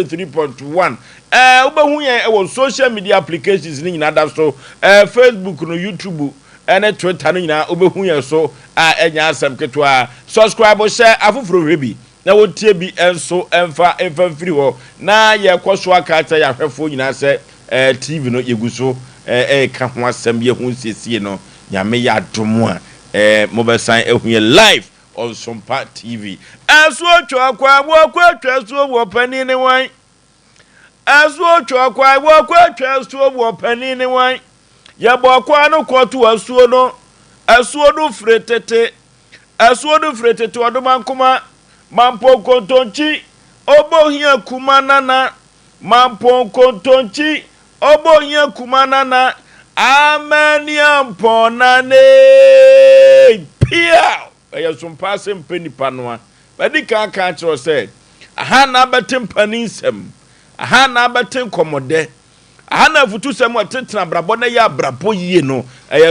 93.1 ubehu ye on social media applications ni nyina so Facebook no YouTube and Twitter no nyina ubehu ye so enya asem ketwa subscribe share afufuro hwebi na wotie bi enso emfa free ho na ye kwaso akata ya hwefo nyina se TV no yeguso ka ho asem ye hu siesie no nyame ya domo mobesan ehu ye live on Sompa TV. Aso chokwa wokwa twaso wo pani ne wan. Aso chokwa wokwa twaso wo pani ne wan. Ya bokwa no kwoto asuo no. Asuo do fretete. Asuo do fretete odomankoma. Mampo kontonchi. Obohia kumanana. Mampo kontonchi. Obohia kumanana. Ameniampo nane. Pia. Sompa Asem Mpe Nipa no badi ka kiro say aha na abetem panisem aha na abetem komode aha na futu sem otetena brabo na ya brabo yie no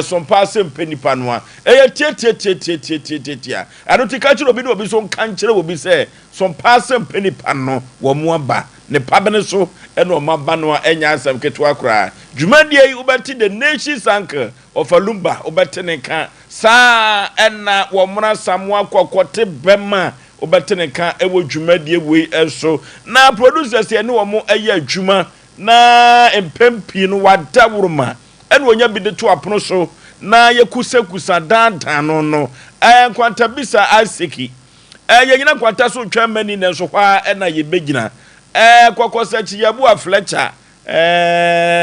Sompa Asem Mpe Nipa no tie anoti ka kiro bi no obi so nka nkire obi say Sompa Asem Mpe Nipa no wo mu aba ne pabene so eno maba no enya asem ketwa kra dwumadie yi ubati the nation's anchor of Alumba ubetene ka sa enna wo mura samwa kokote bema ubetene ka ewo dwumadie we eso na producers ye ne wo mo eye adwuma na empempi no wadawuruma ene onya bi de to apono so na yekusa dandan no kwanta bisa aseki ye nyina kwanta so twamani ne so kwa ena ye begina kwakosachi yabu aflecha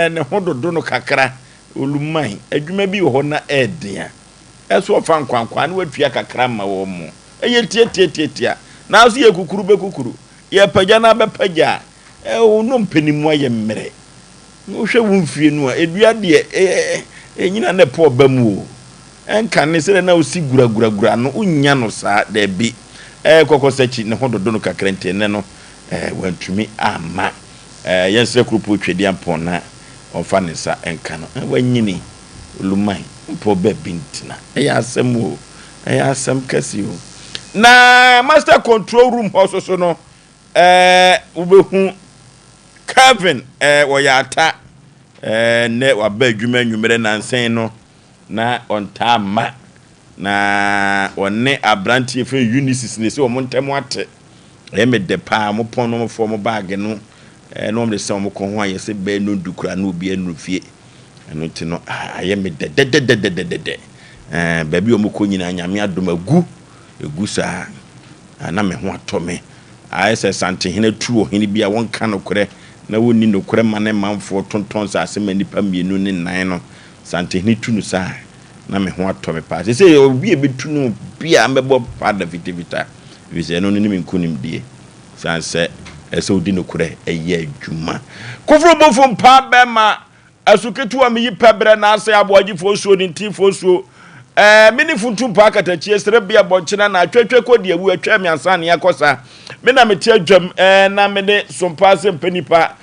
ne hododo no kakra olumai adwuma bi ho na edea eso fa nkwankwa na watua kakra ma wo mo tie na so ye kukuru be kukuru ye pagya na be pagya no mpanimu aye mmere wo hwe wo mfie no a edua de enyina ne po ba mu o enka ne sere na osi guragura no unya no sa da bi kwakosachi ne hododo no kakra ntene no wantumi ama yense krupo twedi ampona onfa ne sa enka no wanyini lumai mpo be bintina asem o asem kasi o na master control room hoso no ubehu Kevin wo yata ne waba adwuma nwumere nansen no na onta ma na wonne abrantie fe Unisis ne se wo montemu ate me de pa mo pon no fo mo bag no no me se mo ko ho ayese be no dukura no obi anufie eno ti no aye me de ba bi o mo ko nyina nyame adom agu egu sa na me ho atome ayese sante hene tuo hene bia won ka no kore na woni no kore mane manfo tonton sa Asem Nipa mienu ne nan no sante hene tu no sa na me ho atome pa se obi e betu no bia mebo pa da vitivita vise no ni minkunim die sanse eso di no kure eye adwuma kofro bofo pa bema asuketu am yi pebre na ase Aboagye fosuo ni ntifosuo mini funtu pa katachi esre bia bonchena na atwetwe kodi ewu atwa miansa ne yakosa me na meti adwam na me ne Sompa Asem Mpe Nipa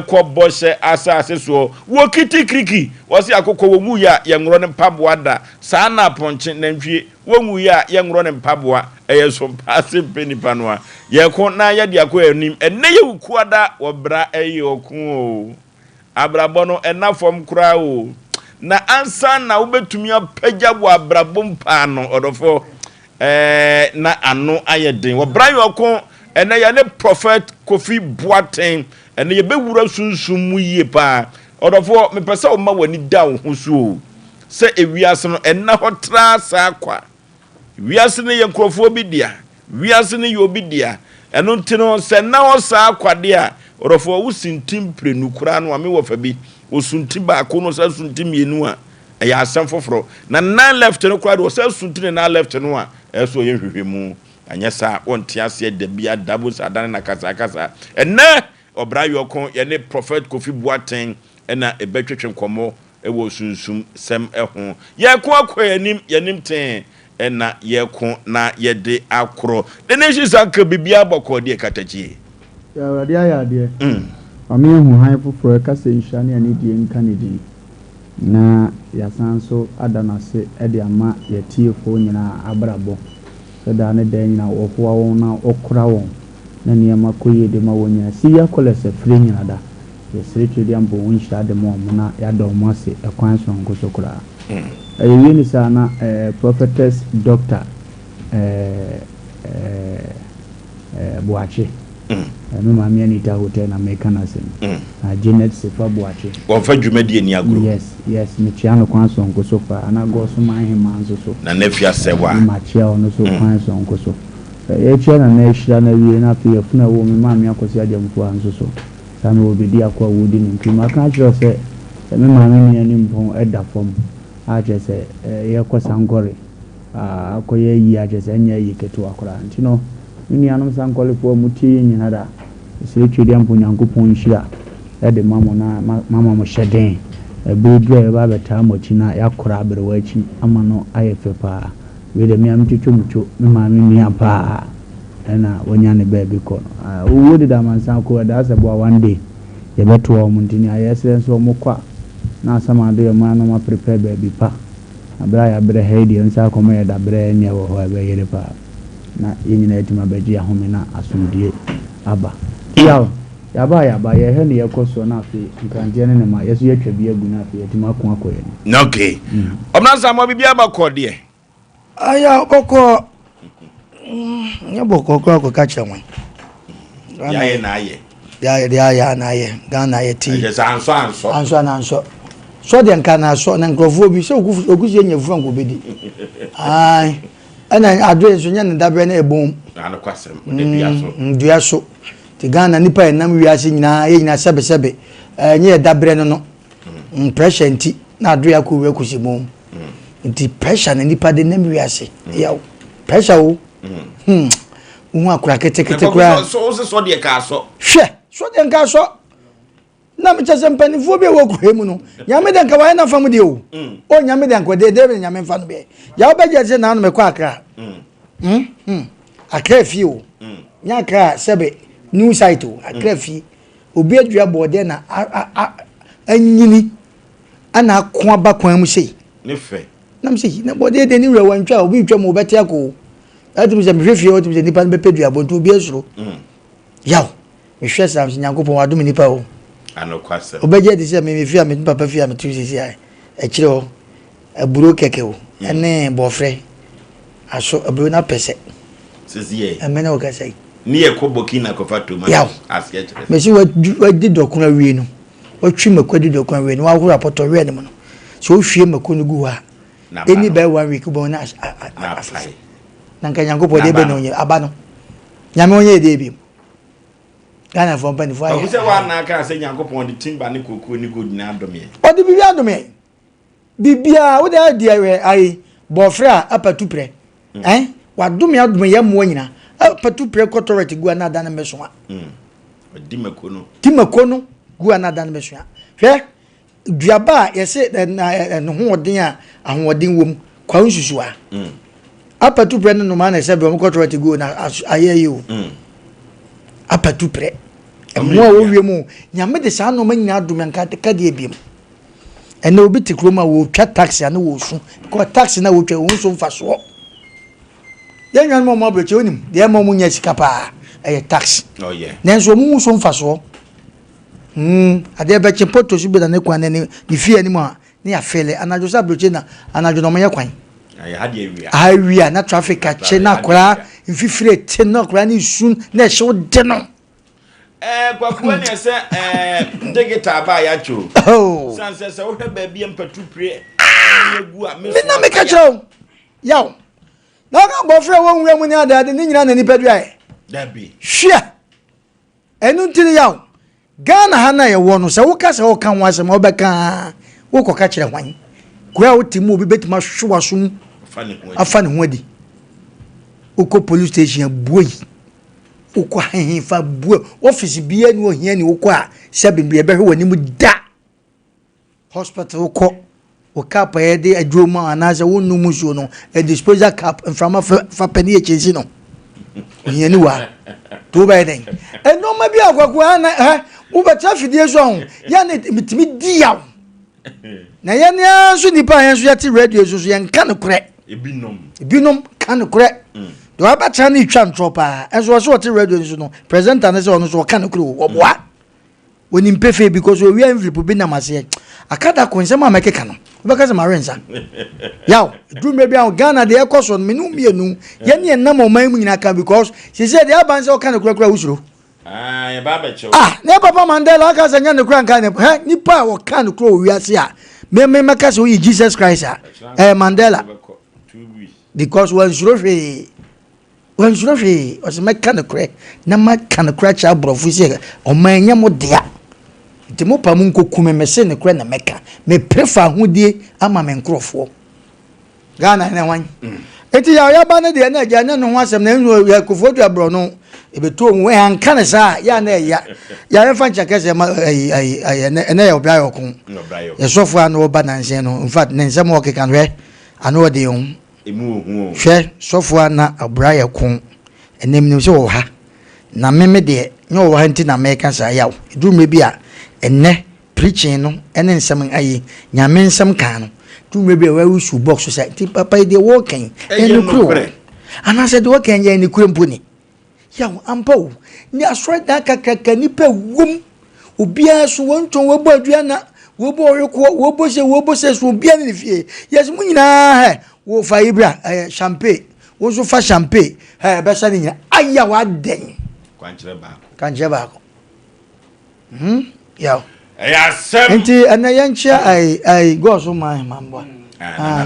ko boshe asase so wo kitikriki wosi akokko wo mu ya ye ngro ne mpaboa da saa na ponche na ntwie wo mu ya ye ngro ne mpaboa Sompa Asem Mpe Nipa no a ye ko na ye de akọ anim enne ye ukuada wo bra oku o abrabo no enafom kura o na ansa na wobetumi apagya bo abrabo mpa no odofo na ano ayeden wo bra yoko ene ye ne prophet Kofi Boateng ene ye bewura sunsum mu yie pa odofo me pese o ma wani da wo husu se ewiase no enna hotra sa kwa wiase ne ye nkrofo bi dia wiase ne ye obi dia eno ntino se na o sa kwa dia odofo wo sintim prenu kura no ame wo fa bi osunti ba ko no sa sunti mienu a ya asem foforo na nan left no kura do sa sunti na left no a eso ye hwehwemu anya sa wonte ase da bia dabo sa dan na kasa enne obra yoko ye ne prophet Kofi Boateng ena ebetwetwe nkomo ewo sunsum sem eho ye ko akoyanim yanim ten ena ye ko na ye de akro the nation sanka bibia boko de katachi ya radia ya de ame hu han foforo ka se nhwane ani die nka ne di na ya sanso adanase e de ama ye tiefo nyina abrabo da ne da nyina wofoa won na okura won na nneɛma kɔyie de ma wɔnya si ya kɔlɛ sɛ firi nyina da yɛsere twɛdi ampo wɔn hyira de ma ɔmo na yɛada ɔmo ase ɛkwan sonko so koraa ɛyɛ ni saa na prophetess doctor Boakye me maame Anita hotel na meka na sem Janet Sefa Boakye wɔfa dwumadie ni agro yes me chia no kwan sonko so fa ana go so man hema nso so na nafia sewa ma chia ono so kwan sonko so chia na hyira na wie na afia funa wo me maame akosi adamfo anso so sana obedi akwa wodi ni ntuma kan kyerɛ sɛ me maame ni mpon ɛda fam a kyerɛ sɛ yɛkɔ sankɔre akɔyɛ yi a kyerɛ sɛ anya yi keto akora ntino ni anom sankɔle po muti nyina da sɛ twedi ampo Nyankopɔn hyira ɛde mamo na mama mo hyɛden ebedu e ba beta mochi na yakora aberewa achi ama no ayefɛ paa we de miam twetwomtwo me maame mi apa na wonya ne ba bi kɔ wo de da mansan ko da sɛ bo one day ye beto o mu ntini ayɛsɛ nso mo kwa na asama de ma no ma prepare ba bi pa abra ya bre heidi nsa akɔmɔ yɛ da bre ne wo ho ba yere pa na yenyina etima baji ahome na asomdie aba yaw yaba ye he ne yekoso na afi nkanje ne ma yeso yetwa bi agu na afi yetima ko akoye ni okay omnansa mo bibia ba ko de aya boko nya boko ko ka chenwan ya na ye ya na ye ga na ye ti je anso so de nka na so na nkrofo bi se ogusie nya fu anko bedi ai ana address nya ne dabre na ebom ana kwasem de bia so ndua so ti Ghana nipa enam wiase nyina ye nyina sebe nye dabre no pressure nti na ado ya ko we kusimu nti pressure na nipa de nam wiase ya pressure wo hu akura kete kura so de ka so hwe so de nka so na me chese mpanifo bi wo kuhemu no nyame de nka wa na fam de o nyame de nka de nyame fa no be ya obeje se na no me kwa akra akra fi o nya akra sebe new site o akrafi obi adua bode na anyini ana akwa ba kwan mu sei ne fe nam sei na bode de ni rewa ntwa obi twa mo bete akọ atum se mhwefie otum se nipa be pedua bonto obi asuro yaw mehwe sam Nyankopon wadom nipa o anokwase obeje de se me fia me papa fia me tu sisi ai e kire o aburo keke o ene bofre aso aburo na pese sisi e amena o ka sei ni ekobokina kofato ma asia chere mesi wadi dokuna wie no watwi makwadi dokuna wie no wa hura poto wie ne mo no so hwie makonu gu ha eni by 1 week bo na afai na nka Nyankopɔn de be no nye aba no nyame onye de bi Ghana for pani for ayi. Wo wa na ka se Nyankopɔn de timba ne kokoo ni god na adome. O de bibia adome. Bibia wo de adi awe ayi bofra apatu pre. Wa adome ye mo nyina. Apatu pre authority gu na da na meso a. Dimakono gu na da na meso a. Hwe duaba ye se no hoden a ahoden wom kwa nsusu a. Apatu pre no ma na se be mo authority gu na ayeyi o. Apatu pre mo wo wiemu nyame de sa no manya adom nka ka de ebiem ene obi tikroma wo twa taxi na wo su ko taxi na wo twa wo so mfa so ya nwan mo ma breche onim de mo mu nya sika pa taxi oh yeah nenso mu so mfa so ade be che poto su be na ne kwan ne ni fie ni mo a ne ya fele anajo sa breche na anajo no mo nya kwan awia na traffic a che na kora mfifire te na kora ni sun na hye de no kwakuwa ne se digital ba ya cho sanse se wo hweba bia mpatu pre egu a me na me ka cho yaw na ka bofre wo nwura mu ni adade ni nyina na ni pedua e dabi hwe enu ntiri yaw Ghana ha na ye wo no se wo ka se wo kan wase ma obeka wo koka kire hwan kwa wo timu obi betima hwa so afane ho adi uko police station buoyi uko hanfa buo office bia ni ohia ni uko a sabe bia be hwe wani da hospital uko ukapa yede adwoma anaza wonu musuo no a disposal cap mframa fa pani echezi no ohia ni wa to ba den eno ma bia akwaku na ha wo beta fidie so ho ya na mitimi diaw na ya ne aso nipa ya so ya ti radio so ya nka no kore ebinom kan kore do aba chani twa ntropa enso so what radio nso no presenter ne se ono so ka no kro oboa woni mpefe because we envelope bi na mase akada konsema amekeka no obeka se marenza yaw do maybe an Ghana de ekoso no menu mienu ye ne nam oman mu nyina ka because she said the aban se o ka no kura usuro ya baba cho ne papa Mandela aka se nya no kura nka ne nipa o ka no kura wiase a me maka se o Jesus Christ Mandela because when Shrofe was my kind of crack na ma kind of crack cha brofu se o manya mo dia ntimo pa mu nkokume me se ne kra na meka me prefer hodie ama me nkrofo Ghana na wan enti ya ba na de na ja na no ho asem na nyu ya kofodu abro no ebeto onwe anka ne sa ya na ya fa ncha kese ma na ya obia yokun ya sofo anu oba na nse no in fact ne nsem o keka no anu ode yon hwe sofo na abra yakun enem nim se wo ha na meme de nyo wo ha nti na meka sa yaw du me bi a enne preaching no ene nsem ayi nyame nsem kan no du me bi a wa su box so say ti papa de wo kan enu kro ana se de wo kan ya enu kro mponi yaw ampo ni asro da kakaka ni pa wum obia so wonton wo bo adua na wo bo oyeko wo bo se so obia ni fie yes mu nyina he wo fa ibra champagne wo so fa champagne be sa ni nyina aya wa den kanjere ba ko yaw Asem enti anayancha ai go so my mambo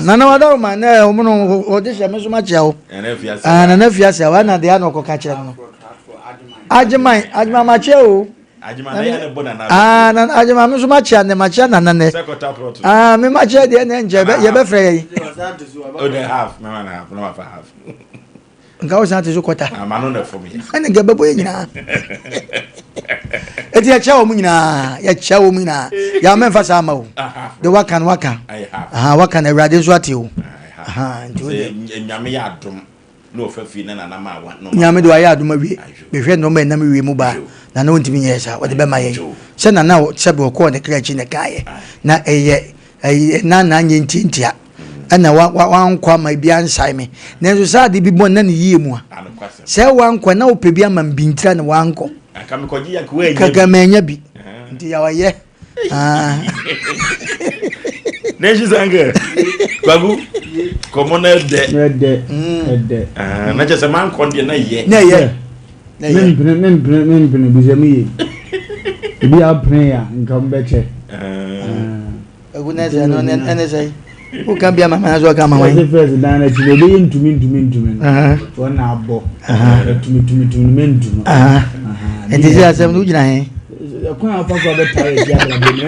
na wada ma na omuno odisha meso ma chiao na fiase wa na de ya no ko ka kire no ajima ma chiao ajima na ya ne bona na na ajima meso ma chia ne ma chia na ne me ma chia de ne nje ye be frɛ yi o de half me na half no half nga o santi so kota amano na for me ana ga babo nyina eti ya chawo mu nyina ya memfa sa ma o de waka waka na awrade so ate o nyame ya adom no ofafi na na ma wa no nyame do ya adom awie be hwe no ma na me wie mu ba na no ntimi nyesa wo de be ma ye se na na se be ko ne krachi ne kae na eye na nye ntintia ana wa nkwa ma bia nsai me na so sa de bi bon na ne yie mu a se wa nkwa na ope bia ma mbintira ne wa nkọ aka me koji ya ko enye kaka menya bi nti ya waye neji zange bagu commoner de na je se man kon de na ye men bi je mi bi a pray ya nkam beche eguna ze no ene sei o kan bia mama zo ka mama the first dan na chile be ntumi wona abo tumi mentu enti ze asem no gina he ko afa ko be tare ya la be no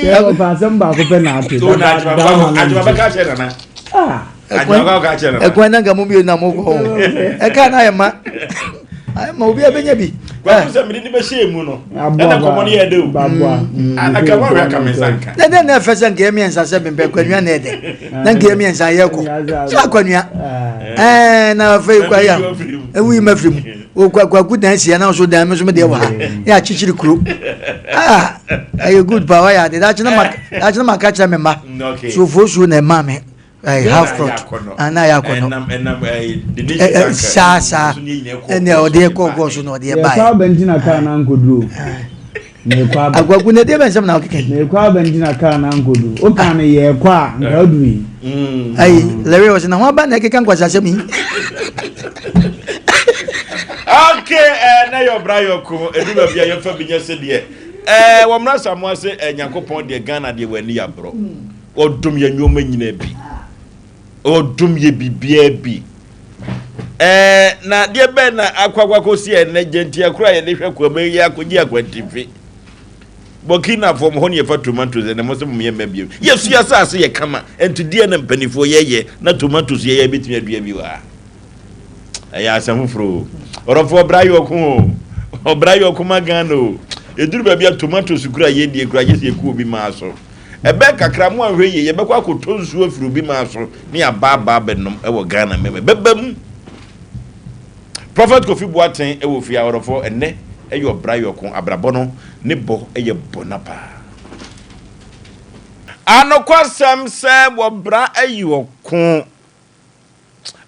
ya ko fa sem ba ko pe na ate ajwa ba ka chere na ajwa ka chere e ko na ga mo bi na mo ko e ka na ya ma obi abenya bi kwa kusa miri ni be shemu no na komoni ya de babwa aka wa ya kamensanka na fesa nke emi ensa se bembe kwanua na ede na nke emi ensa ye ko sa kwanua na fe kwa ya ewi mafrim o kwa ku dan sia na so dan me so me de wa ya chichiri kuro ayo good power ya de da china maka cha me ma so fosu na ma me half front ana ya kono sa ene ode ko so no ode ba ya bentina ka na nkoduro ne kwa agwagu ne de ben sam na okeke ne kwa bentina ka na nkoduro o ka ne ye kwa nka odui ai lewe was na ho ba na keke nkwasa sem yi okay na yo bra yo ko eduba bia yo fa binya se de wo mra samoa se Nyankopon de Ghana de wani ya bro odum ya nyoma nyina bi odum ye bibia bi na de be na akwakwa ko si ene genti akura ye de hwe ko me ya ko gi akwantifi Burkina from ho ne fa tomatoes ene mo se mo ye mabiem yesu ya sa se ye kama enti de na mpanifo ye na tomatoes ye betimi adua bi wa aya asamfro orofo brayo ko magano eduru ba bia tomatoes kura ye die kura ye se ku obi ma so ebe kakra mu ahwe ye be kwa akoto nsuo afuru bi ma so ne ababa benom ewo Ghana meme bebam Prophet Kofi Boateng ewo fi awrofo enne eyo brayo kon abrabo no ne bo eye bonapa Anokwasem se wo bra ayi okun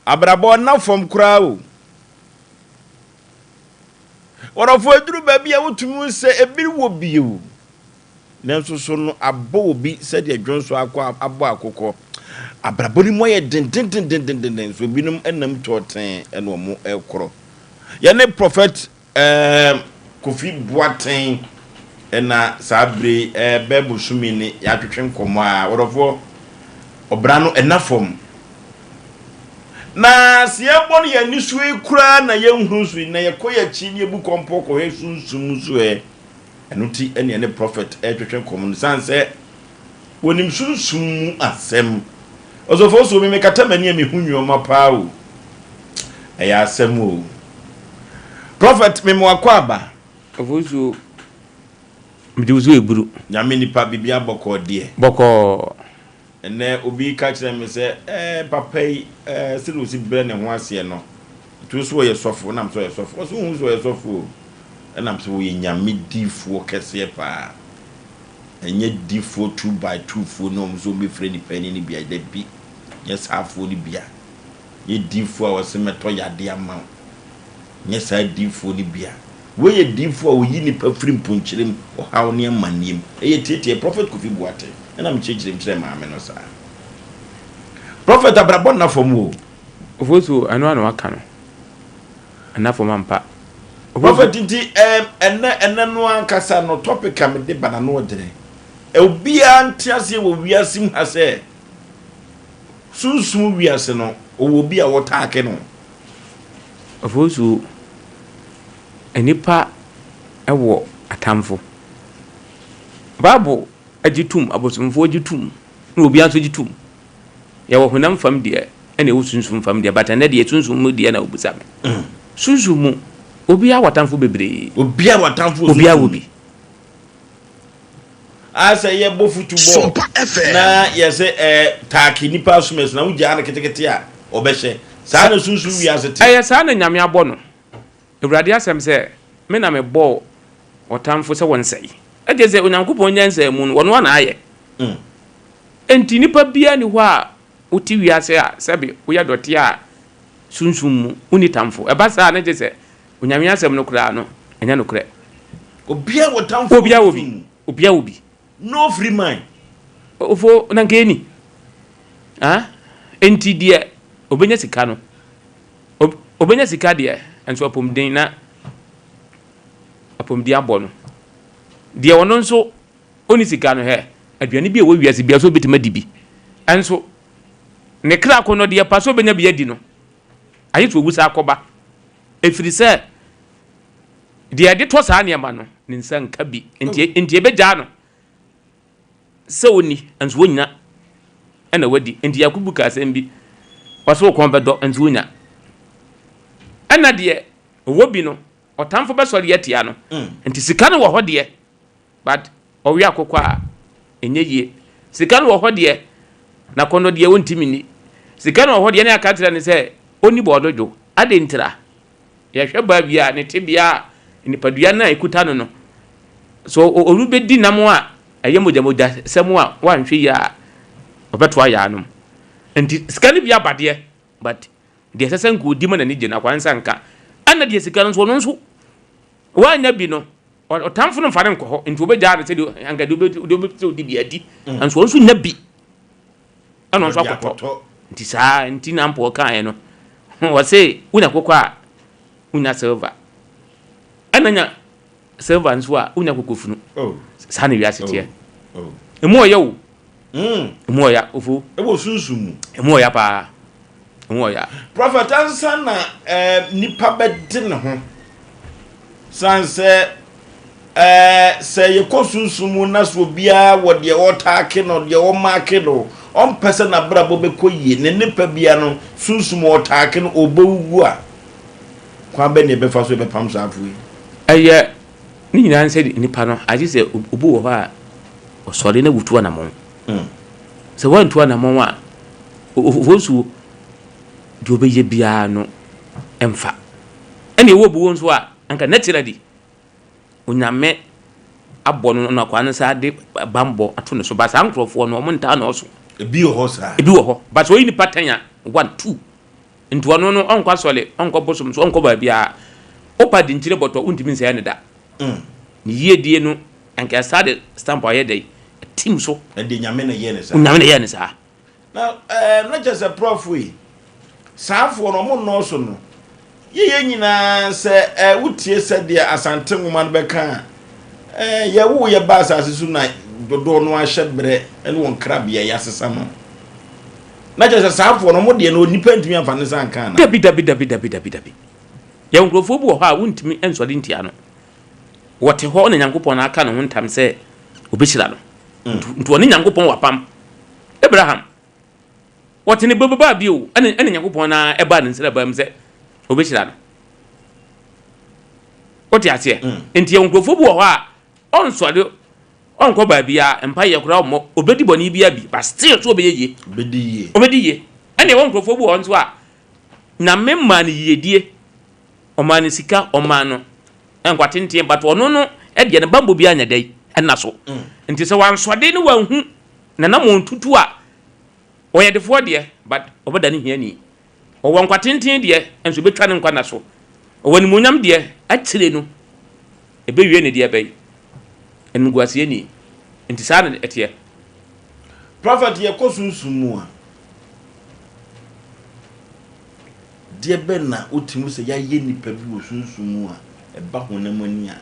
abrabo na fom kura o worofo aduru ba bia wotumu se ebiri wo bio nanso so no abo obi se de adwonso akọ abo akokọ abrabo ni moye den so binum enam toten eno mo ekoro ye ne prophet Kofi Boateng ena sabre bebu sumini ya twetwe nkomo a worofo obra no enafom na siebo no ya nisue kura na ye nhunsu na ye koya chi ne bu kompo ko he sunsum so enuti ene ne prophet twetwe nkomo no sanse wonim sunsum asem osofo so me kata mani e me hunyo mapao eya asem o prophet me mo akwaba Ofusu mdiuzu eburu nyame nipa bibia boko de boko ene obi ka kire me se papai silu si bre ne ho ase no tu so ye sofo na mso ye sofo so hu so ye sofo na mso ye nyame difo kese pa enye difo 2x2 fo no mso be frɛ ni pani ni bia da bi yes afo ni bia ye difo a wose meto yade ama yes a difo ni bia we ye difo o yi ni pa firi mponkyerem o hawo ne amanem ye tietie prophet Kofi Boateng na mchechire mchire maame no sa prophet abrabon na fomu ofosu anu anu aka no ana foma mpa prophet nti enne no ankasa no topic am de bana no odere obia ntiase wo wiasim ha se sunsum wiase no owo bia wotaake no ofosu enipa ewo atamfo Bible agitum abosumfo agitum na obi anso agitum ya wo honam fam de ene wo sunsum fam de bata na de sunsum mu de na obusa me sunsum mu obi a watamfo bebre obi a watamfo obi a obi asa ye bofutu bo Sompa FM na ye se taaki nipa sumes na ugya na ketekete a obehye saa na sunsum wi asete saa na nyame abɔ no ewurade asɛm sɛ me na me bɔ watamfo sɛ wonsɛi agye onyankopɔn nyansa mu no wono ana ayɛ enti nipa bia ni hɔ a uti wiase a sɛbe woyɛ dɔte a sunsum mu uni tamfo ɛba saa na gye sɛ onyame asɛm no kura no ɛnya no kura obia watamfo obia obi no free mind ofo na nkeni enti die obenya sika no obenya sika die enso apomden na apomdi abɔ no die wono nso oni sika no he aduane bi e wo wiase bia so betima dibi enso ne kra ko no de pa so benya bia di no ayi to obusa akoba efiri sɛ de de to saa ne ma no ne nsa nka bi enti ebegya no sɛ oni enso wonya ɛna wadi enti yakubu ka asɛm bi waso ko bedo enso wonya ɛna de wo bi no otamfo besɔre yatia no enti sika no wɔ hɔ de but owi akokɔ a enye yie sika no wɔ hɔ de na kono de wontimi ni sika no wɔ hɔ de na aka tira ne sɛ oni bodojo ade ntira ya hwɛ ba bia ne tebia nipadua na ekuta no so oru bedi nam a ɛyɛ mojamoja sɛm a wanhwe ya obeto aya no enti sika no bia bade but de sɛsɛ nko di ma na ni gye na kwansa nka ana de sika no so no nso wanya bi no otamfo no mfare nkɔ hɔ nti obegya de sɛ de anka de obedi bi adi anso nso nya bi ana nso akɔtɔ nti saa nti na mpo kan no wo se una kokɔ a una silver ananya silver nso a una kokofunu saa na wiase tie emu oya wo emu oya ofu ebo sunsum emu oya pa emu oya prophet ansa na nipa bedi ne ho sanse sɛ ye kosunsum na so bia wo de otaake no de o maake no on pese na brabo be koyie ne nipa bia no sunsum otaake no obowu a kwa be ne be fa so be pam so afu ɛyɛ ni nyina sɛ nipa no agye sɛ obu wɔ hɔ a ɔsɔre na wutu na mo sɛ wantu na mo a ofosu de obeye bia no emfa ɛne wo bu won so a anka naturally onyame abɔ no na kwa ne sa de bambɔ ato ne so ba sa nkrofo no ɔmo nta na ɔso ebi wɔ hɔ sa ebi wɔ hɔ but so yini patanya 1 2 nti ɔno no ɔnkɔ sɔle ɔnkɔ bosom so ɔnkɔ ba bia opa di ntire bɔtɔ untimi nsɛ ne da ni yedie no anka sa de stamp ayɛ dai team so de nyame na yɛ ne sa nyame na yɛ ne sa na na just a prof we saafo no mo no so no ye nyina sɛ wotie sɛ de asante nwoma no bɛka ye wo ye ba asase so na dodo no ahyɛ brɛ ɛne won krabia ya sesama na just saafo no mo de no nipa ntumi afa ne san kan na dabi ye nkrofo bu hɔ a wontimi ensɔde ntia no wɔte hɔ na nyankopɔn na aka no ho ntam sɛ obɛhyira no nto ne nyankopɔn wapam Abraham wɔte ne baba bio ɛne nyankopɔn na ɛba ne nsira ba mu sɛ obɛhyira no wɔte aseɛ enti ye nkrofo bu hɔ a ɔnsɔde ɔnkɔ ba bia empa ye kora ɔmɔ obedi bɔne bia bi but still so obɛyɛ obedi ye ɛne wɔn nkrofo bu hɔ nso a na memma ne yedie ɔma ne sika ɔma no enkwatente but ɔno no ɛde ne bambo bia nya dai ɛna so enti sɛ wansɔde ne wanhu na na mo ntutu a ɔyɛ defo de but ɔbɛda ne hiani ɔwɔ nkwatente de enso betwa ne nkwa na so ɔwɔ ne monyam de akyire no ɛbɛwie ne de bɛyi enguasie ni enti saa ne ɛteɛ prophet ye kosunsun mu a de bɛ na otimu sɛ ya ye nipa bi wo sunsun mu a ɛba honam ani a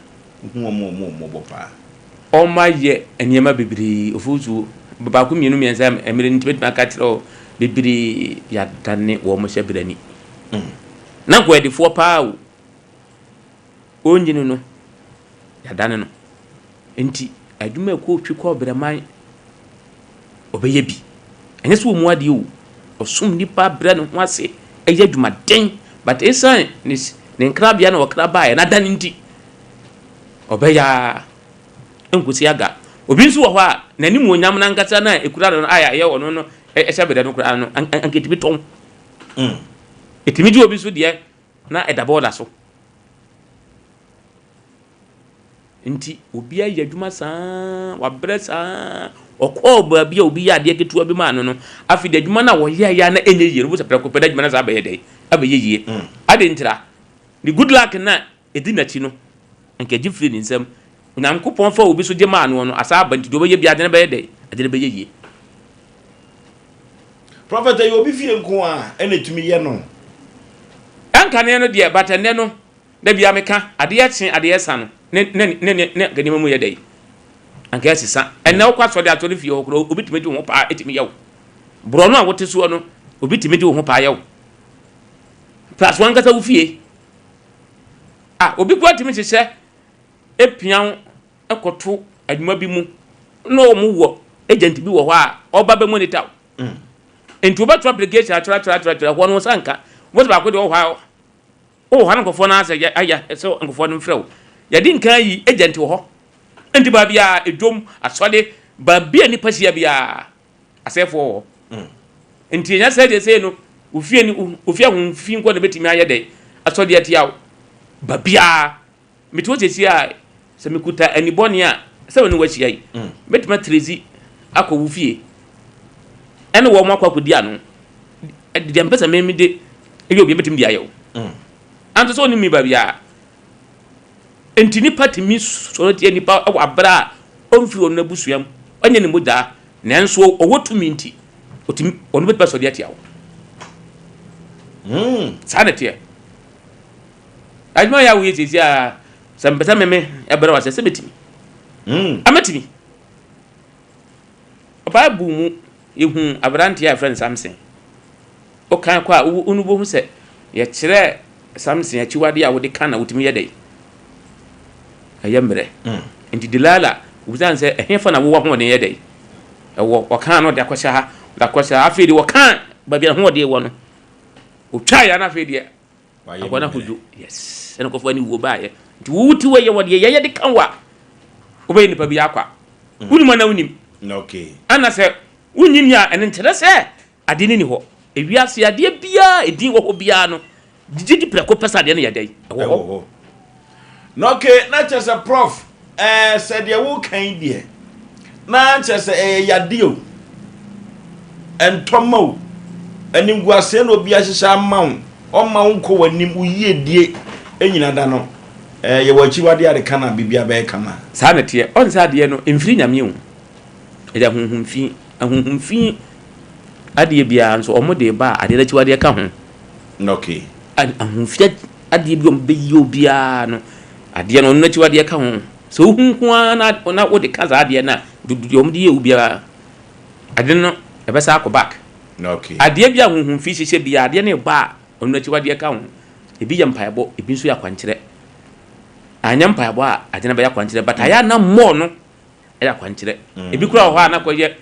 hu omo bopa ɔma ye eniema bibiri ofuzu ba ku mienu miensa emire ntibet maka tro bibiri ya dane wo mo hyɛbrani na ko edifo pa o onyini no ya dane no enti adwuma ko twi ko breman obeye bi enye so mu ade o osum nipa bre no ho ase eye adwuma den but esan ne nkrabia na okraba ya na dane nti obeya enkusi aga obi nso wo hɔ a nani mu onyam na nkasa na ekura no aya ye wono no ehya bede no kura no anketibi ton etimi di obi so de na edabo la so nti obi ayi adwuma saa wabrɛ saa ɔkɔ ba bia obi ya de ketua bi ma no afi de adwuma na wo ya ya na enye yie no so pɛ ko pɛ de adwuma na za abɛyɛ dɛ abɛyɛ yie ade ntira ni good luck na edi na chi no anka gifri ni nsam nyankopɔn fa obi so de ma no asa ba nti do bɛyɛ bia de na bɛyɛ dɛ ade na bɛyɛ yie prophet ayi obi fie nko a ene tumi ye no anka ne no de batane no da bia meka ade ya kye ade ya sa no ne ganima mu ye dai anka asisa enne wo kwaso de atore fie ho kro obi timi de ho pa etimi yawo bro no a wote so no obi timi de ho pa yawo plus one kasa wo fie obi kwa timi hyehyɛ epian ekoto adwuma bi mu no mu wo agent bi wo hɔ a oba be monitor enti oba to application atwa ho no sanka wo ba ko de wo hɔ o han nkofo na asa aya so nkofo no mfrɛ ya di nkan yi agent wo hɔ enti ba bia edwom asɔde ba bia ni pasia bia asefo wo enti nya sɛ de sɛ no ofie ni ofie ho fi nko na betimi ayɛ dɛ asɔde atiawo ba bia meti wo sesi a sɛ mekuta anibɔne a sɛ woni wahia yi betima trezi akɔ wo fie ɛne wo mo akɔ akɔdi ano de mpɛsɛ memi de ebi obi betim di ayɛ wo anto so ni mi ba bia enti ni party mi so tie nipa abra omfiri ono abusuam onye ne moda nanso owotumi nti otimi ono betima so de atia wo sanete ajma ya wo yesi a sambeta meme ebere wa sese betimi ametimi oba bu mu ehun abrante ya friend Samson o kan kwa unu bo hu se ye kire Samson achiwade a wo de kan na wotimi ye dai ayembre enti dilala uzan se ehfa na wo ho ne ye dai ewo okan no de akwasha ha da kwasha afedi wo kan ba bia ho de wo no o twa ya na afedi akwana hudu yes ene ko fani wo ba ye nti wuti we ye wo de ye de kan wa obe ni pa bi akwa unima na unim okay ana se unyim ya ene ntere se ade ni ho ewiase ade bia edin wo ho bia no digidi preko pesa de na ye dai no okay na chese prof said ya wo kan die na che se yade o entomo enimguase na obi ahyehya mawo o mawo nko wanim uye die enyina da no ye wachi wade ade kana bibia be kama sa na tie on sa de no emfiri nyame o eja hunhumfi ade bia nso omode ba ade da chi wade ka ho okay ahunfi ade bi ombe yobia no ade no na chi wade ka ho so hunhua na wo de kaza ade na dudu omde ye ubia ade no ebe sa ko back okay ade bia hunhumfi hihye bia ade ne ba onu na chi wade ka ho ebi ya mpaebo ebi nso ya kwankyere anya mpaebo a ade na ba ya kwankyere but aya na mo no ya kwankyere ebi kura ho a na koye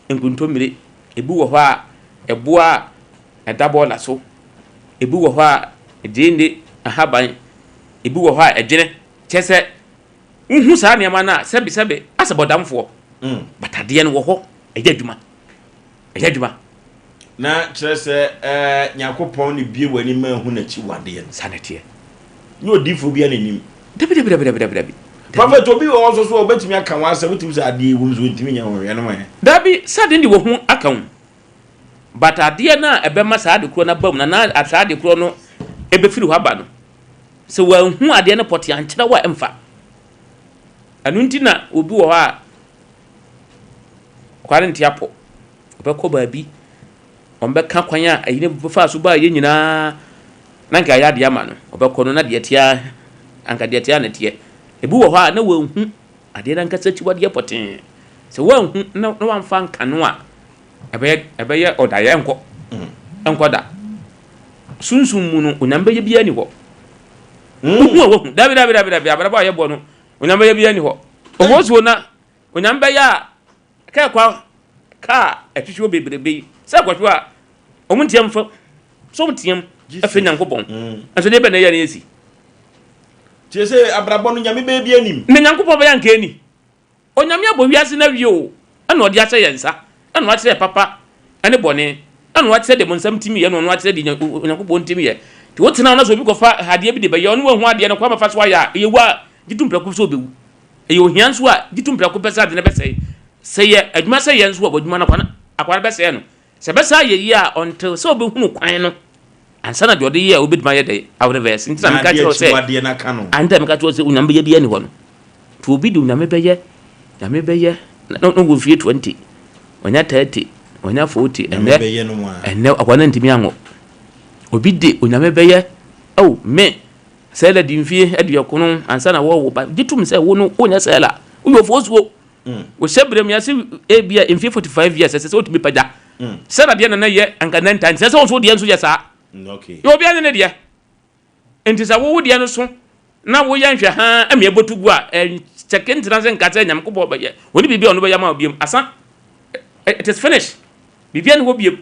enkuntomire ebi wo ho a eboa edabo la so ebi wo ho a edinde ahaban ebi wo ho a edwene kyese nhu saa ne ma na sebe asabodamfo batade no wo ho ejadwuma na kyerese nyakopon ne bie wani ma hu na chi wade sanete no difo bia nanim dabi Prophet obi wo also so obetimi aka wansa betimi sa ade wo nso ntimi nya wo no ma dabi sade ndi wo hu aka hu batade na ebema saa de kro na bam na saa de kro no ebefiri ho aba no se wa hu ade na poti ankyera wa emfa anu ntina obi wo ha kwaranti apo obekọ baabi ombeka kwan a ayine befa so ba ye nyina na nka ya de ama no obekọ no na de tia anka de tia na tie ebi wo ha na wa hu ade na nka sachi wade poten se wa hu na wa mfa nka no a ebe ye odaye enko da sunsun mu no onyambe ye bia ni ho wo dabi abraba ye bo no onyambe ye bia ni ho owosuo na onyambe ya ka kwa ka etwetwe bebrebe se kwatwo a omuntiam fa so mutiam afa nyankopon anso de be na ye na esi tie se abraba no nyame be bia nim ne nyankopon be yanka ni onyame abo wiase na wie o ana odi ase yensa ana wa tire papa ane bone ana wa tire de monsam timi ye no wa tire de nyankopon timi ye ti wotena na so bi ko fa hade bi de be ye no hu ade no kwa mafa so ya yewa gitumpraku so bewu eyo hianso a gitumpraku pesa de ne bese seye adwuma seye nso abodwuma na akwana bese no se besa ye yi a until so be hunu kwan no ansana de ode ye obeduma ye de awreverse ntina me ka tro se anta me ka tro se unyambe ye bia ni ho no to obi de unyambe be ye no go fie 20 onya 30 onya 40 enne akwana ntimi anwo obi de unyambe be ye oh me sela di mfie aduakono ansana wo ba gitum se wo no onya sela uyo fosuo wo sebrem ya se ebia mfie 45 years se otumi pada sela de na ye anka 9 times se so de nso ye sa okay yo bia ne de enti sa wo de no so na wo ya nhwe ha ame botugu a check-in transit nkata nyam ko bo ba ye woni bibia ono ba ya ma obiem asa it is finished bibia ne ho biem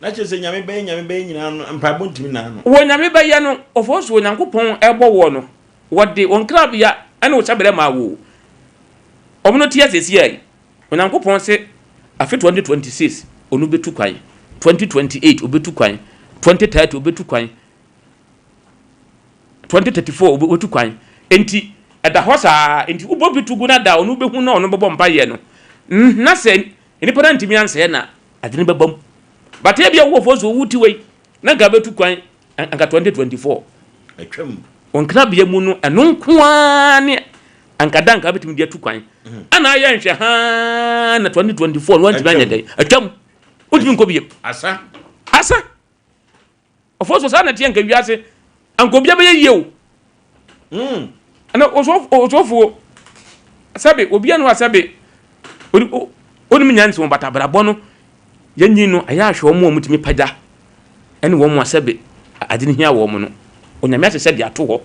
na chese nyame be nyina no mpabo ntimi na no wo nyame be ye no ofosu onyankopon ebo wo no wode on krab ya ene wo chabere ma wo omuno tia sesi ai onyankopon se afi 2026 onu betu kwan 2028 obetu kwan 2030 obetu kwan 2034 obetu kwan enti eda hosa enti ubobitu gu na da onu behu na onu bebo mpa ye no na se enipa na ntimi anse na adene bebam bata bia wo foso wuti wei na ga betu kwan anka 2024 atwam on krab ye mu no eno nkoa ne anka danka betimi dia tu kwan ana ya nhwe ha na 2024 no ntimi anya dai atwam utimi nko biem asa ofoso sa na tie nka wiase anko bia be ye o ana osofo sabe obi anu asabe oni minyanse won batabra bono yanyi no aya ahwe omo mutimi pada ene wo mo asabe adini hia wo mo no onyame asese de ato ho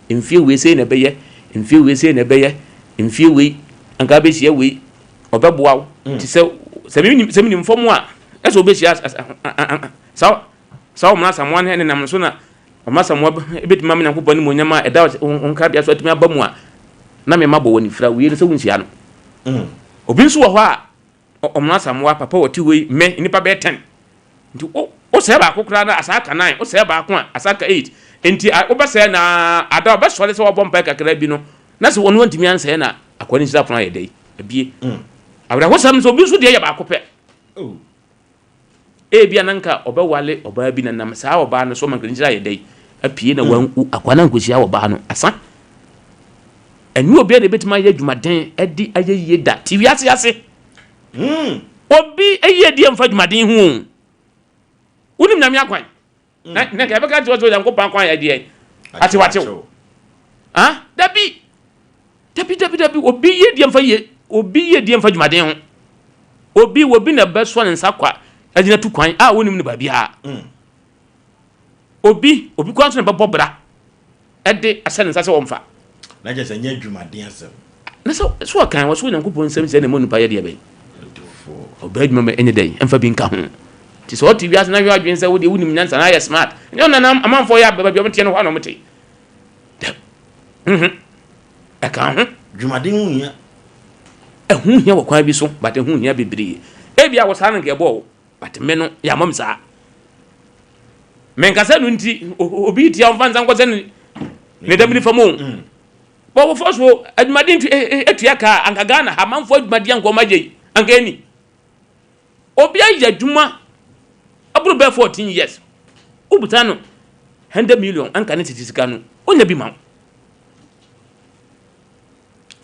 emfie we sei na beye emfie we anka be hia we obeboa wo ti se mi mfomo a eso be hia sa o mna samwan ene nam so na omasa mo ebeti mam nyankopon mo nyama eda onka bia so atimi abamu a na me mabo woni fra we so wunsia no obi nso wo ho a omna samwa papa woti we me nipa be 10 nti o se ba akokra na asaka 9 o se ba ako a asaka 8 enti o ba se na ada o ba sole se wo bompa kakra bi no na se wono ntimi ansa na akwani sira fona yedai abie awra ho sam so bi so de ya ba kopɛ bia nanka obewale oba bi nanam saa oba no so man kran sira yedai apie na wan akwana nkosia oba no asa enu obi de betima ya dwumaden edi ayeyi da tv ase obi eye die mfa dwumaden hu unim na me akwan na ka beka jo jam ko pan kwan ya die ati watew dabi obi ye die mfa dwumaden hu obi na beso nsa kwa agina tu kwan wonim ne ba bia obi kwan so na bebobra ede asa nsa se womfa na je se nya dwumaden asem na so kan wo so nyankopon nsem se na mo nupa ye de be obedwuma me enye dai emfa bi nka ho ti so tv as na wi adwen se wo de wunim nyansa na ya smart nyo na amanfo ya baba bi o mte no ho na mte aka ho dwumaden hu hia hu hia wo kwa bi so but hu hia bebre bia wo sa na nke bo but me no ya mom sa men ka se no nti obi ti am fanza nko se ne damini famo bo wo foswo adwumaden tu etua ka anka Ghana ha manfo adwumaden anko magye anka eni obi ayi adwuma aburu be 14 years ubuta no 100 million anka ne titisika no onya bi ma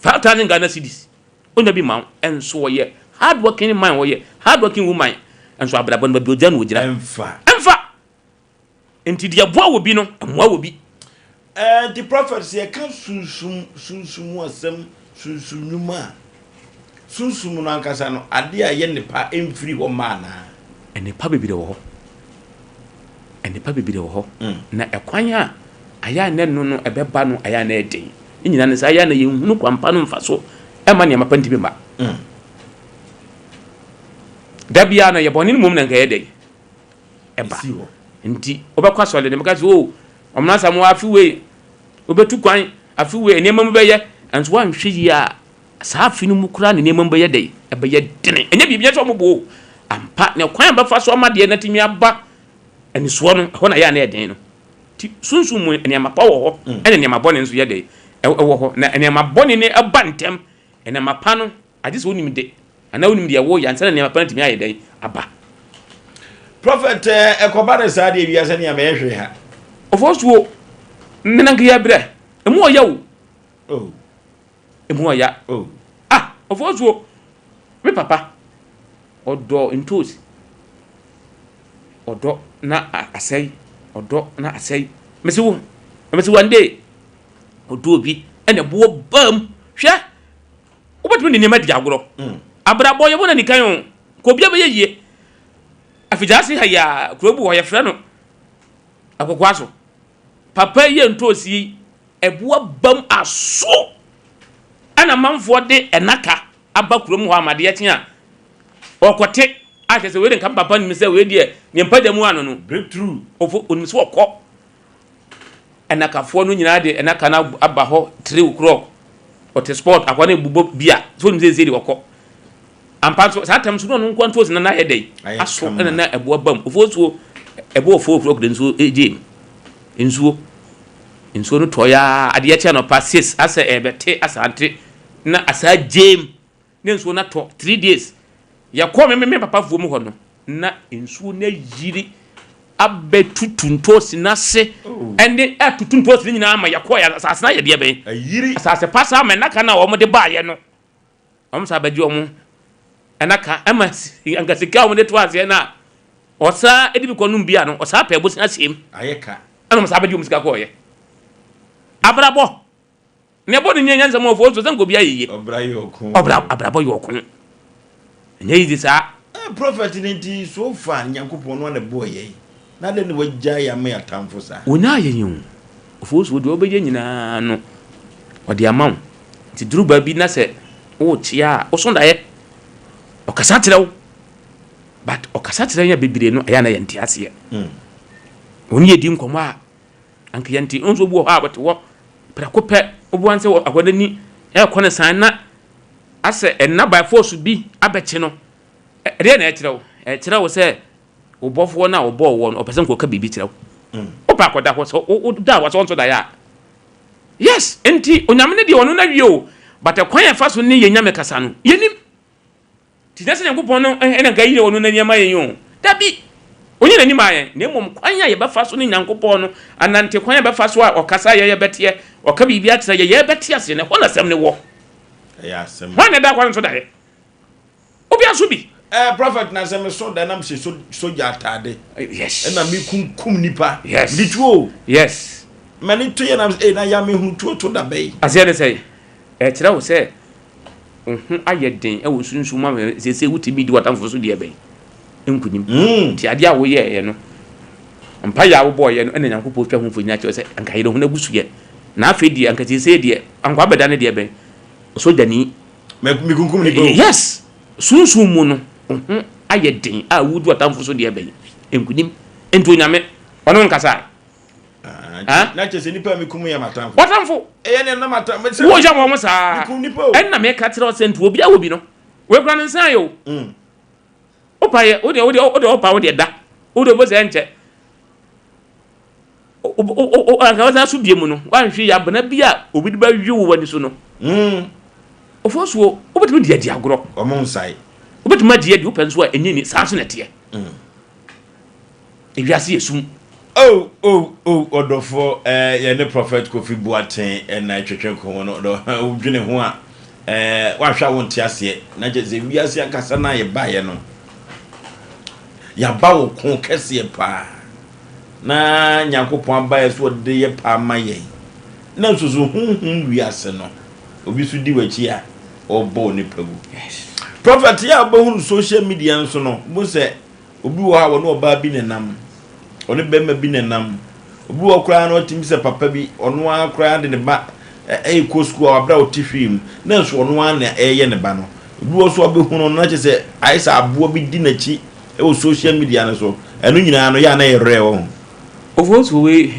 5,000 Ghana cedis onya bi ma enso ye hard working man wo ye hard working woman enso abrabon ba bi oja no ogira emfa enti dia boa wo bi no amoa wo bi the prophets ye kan sunsum asem sunsumnuma sunsum no ankasa no ade a ye nepa emfiri ho mana enepa bebire wo ho na ekwan a aya ne no ebeba no aya na eden nyina ne sa aya na yehunu kwampa no mfa so ema ne mapanti bi ma dabia na ye boni mum na nka ye dei eba nti obekwa so le ne maka so omna samu afiwe obetu kwan afiwe enema mu beye enso wan hwe yi a saafi no mu kura ne enema mu beye dei ebeye dene enya bibia so mobo ampa ne kwan ba fa so amade na timi aba eni so no ho na ya na eden no ti sunsun mu enema pa wo ho ene enema bone nso ye dei ewo ho na enema bone ne aba ntem enema pa no ade so onim de ana onim de wo ya nsa na enema pa timi aye dei aba prophet ekobare sa de wiase ne ma ehwe ha Oforisuo menanke ya bre emu oya wo emu oya Oforisuo me papa odo ntosi odo na asai mesi wande odo obi ene bo bam hwe obetumi ne ma di agoro abrabo ye bona nikan ko bia be yeye afijasi ha ya kurobu ho ye frɛ no akokwaso papa ye ntosi eboa bam aso ana manfo de enaka aba kurom ho amade ye tia okote ahese we de kan papa ni se we de ne mpada mu ano no breakthrough ofo onimse okọ enaka fo no nyina de enaka na aba ho 3 o'clock ote sport akwana ebubo bia so nimse ze de okọ ampa so satam so no nko ntosi na ye dei aso na eboa bam Oforisuo ebo 4 o'clock den so eje nsuo no toya ade ya no pa 6 asa ebete asante na asa jam ne nsuo na to 3 days ya ko me papa fuo mu ho no na nsuo na yiri abetutuntosi na se ende atutuntosi nyina ama ya ko ya asase na ye de ben ayiri asase pasa ama naka na wo mo de baaye no om sa baji omo enaka ama angasika wo de to ase na osa edibi konum bia no osa pa ebosi asem ayeka ana msa abedi musika ko ye abrabo ne bo ni nyanza mo Oforisuo zango bia yeye abrabo yokun enye yi sa prophet ni so fa nyankopon no na bo ye na de ne wagya ya me atamfo sa onya yeyin Oforisuo de obeje nyina no ode amaw ti duru ba bi na se o tia o sonda ye okasa tirew but okasa tirew ya bebire no aya na ye ntiase ye oni edi nkomo a anke yanti onzo bu ho abete wo prakope obuanse akwada ni e kone san na ase enna by force bi abeche no ede na e kirewo se obofo na obo wo no opese nko ka bibi kirewo opa akwada ho so o da wa so da ya yes enti onyame ne de ono na wie o but kwan ya fa so ne ye nyame kasa no yenim ti na se Nyankopɔn no ena ga yire ono na niam ayen o dabi onye na nim ayen na emom kwan ya ye ba fa so ne Nyankopɔn no anante kwan ya ba fa so a okasa ye bete oka bibia tira ye bete ase ne hona sem ne wo ya sem hona da kwan so da ye obi aso bi prophet na sem so da nam se soja atade yes ena mi kum nipa yes dituo yes mani to ye na na ya me hu to da bay ase de say tira wo say ayeden wo sunsun ma se wutimi di watamfo so de bay enkunim ti ade a wo ye no mpa ya wo boy ye no ena Nyankopɔn twa hu fonya che say anka ye no na busu ye na afedi anka ti se de anka abeda ne de bay so dani mi kunkum ni bo yes sunsun mu no ayeden a wudu watamfo so de bay enkunim ento nyame ono nkasa na chese nipa mi kumu ya matamfo watamfo ne na matamfo wo ja mo sa mi nipa en na me ka tira o sent obi a obi no we kura nsan yo opa ye o de opa o de da o de bo se enche o anka wa su bie mu no wa hwe ya bana bia obi de ba hwe wo wani so no Oforisuo obetumi de adi agro o mo nsai obetumi de adi open so a enyi ni sa so na te ewiase esum odofo ye ne prophet Kofi Boateng na twetwe ko no do udwene ho a wa hwa wo ntiase na je ze wiase akasa na ye ba ye no ya ba wo ko kese pa na Nyankopɔn ba ye so de ye pa ma ye na nsusu hunhun wiase no obi su di wachi a obo ne pagu prophet ya ba hu social media nso no bo se obi wo ha wo no ba bi ne nam oni bema bi nenam obi wo kra na otimi se papa bi ono akra de ne ba ko school abra otifim na nso ono an na eye ne ba no obi wo so obi hunu na che se aisa abo bi di na chi o social media no so enu nyina no ya na yere wo Oforisuo we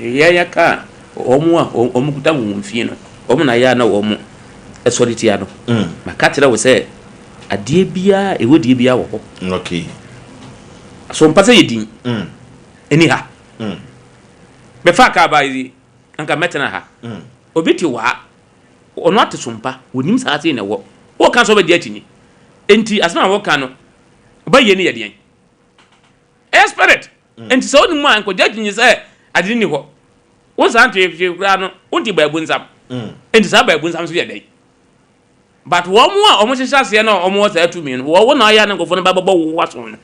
ya ka omu a omu kuta wo mfie no omu na ya na wo mu esoliti ya no makatira we se adie bia ewodie bia wo okay so mpase yedin eni ha be fa ka ba yi anka metena ha obiti wa ono ate sompa wonim sa ate ne wo wo kan so be dia tini enti asema wo kan no ba ye ni ye den spirit enti so ni mu anko dia tini se ade ni ho wo san to ye kura no unti ba bunzam enti sa ba bunzam so ye den but wo mu a omo hihya se no omo sa atumi no wo na ya ne nkofo no ba babo wo waso no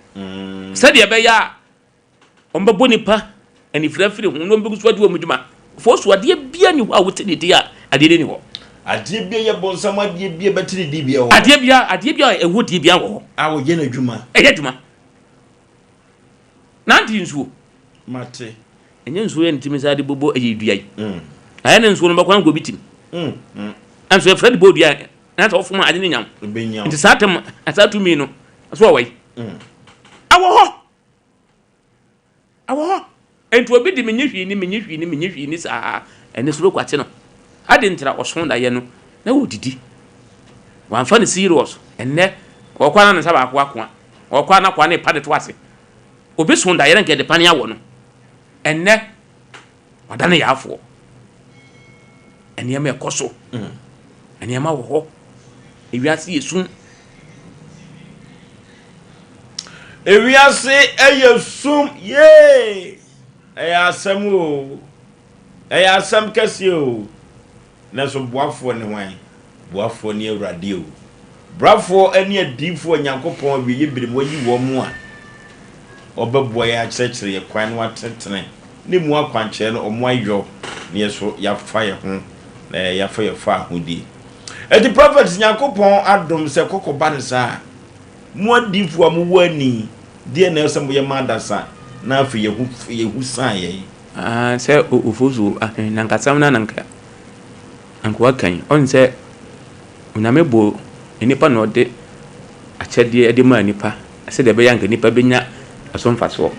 se de be ya omba bonipa ani frafiri hu no mbigu so de omuduma Oforisuo ade bia ni ho a wotene de a ade ni ho ade bia ye bonsam ade bia betene de bia ho ade bia ewo de bia ho a wo ye na dwuma ye dwuma nanti nsuo mate enye nsuo ye ntimi sa de bobo ayi duai aya ne nsuo no bakwan go bitim anso e Fred bodua na ta ofuma ade ni nyam nti satem asatumi no so wai awo enti obi di menye hwi ni saa ene soro kwate no ade ntira oson da ye no na wo didi wan fa ne serious enne okwana ne saba akwa okwana kwa ne pade to ase obi son da ye nke de pane awo no enne wadane ya afo ene ma ekoso ene ma wo ho ewiase yesun ewiase eyesum ye Asem o Asem kese o na so boafo ne hwan boafo ne awrade o brafo ene adifo Nyankopɔn bi yebrim wayi wo mu a obeboa ya kyerɛkyerɛ ye kwan no atentene ne mu akwankyerɛ no omo ayo ne so ya fa ye ho na ya fa ye fa ahodi eti prophet Nyankopɔn adom se kokoba ne saa mu adifo amu wani die na se mo ye madasa na afi yehu san ye se Oforisuo nankasam na nanka anko kan on se unamebo nipa no de akyede ede ma nipa se de be yanka nipa benya asomfa so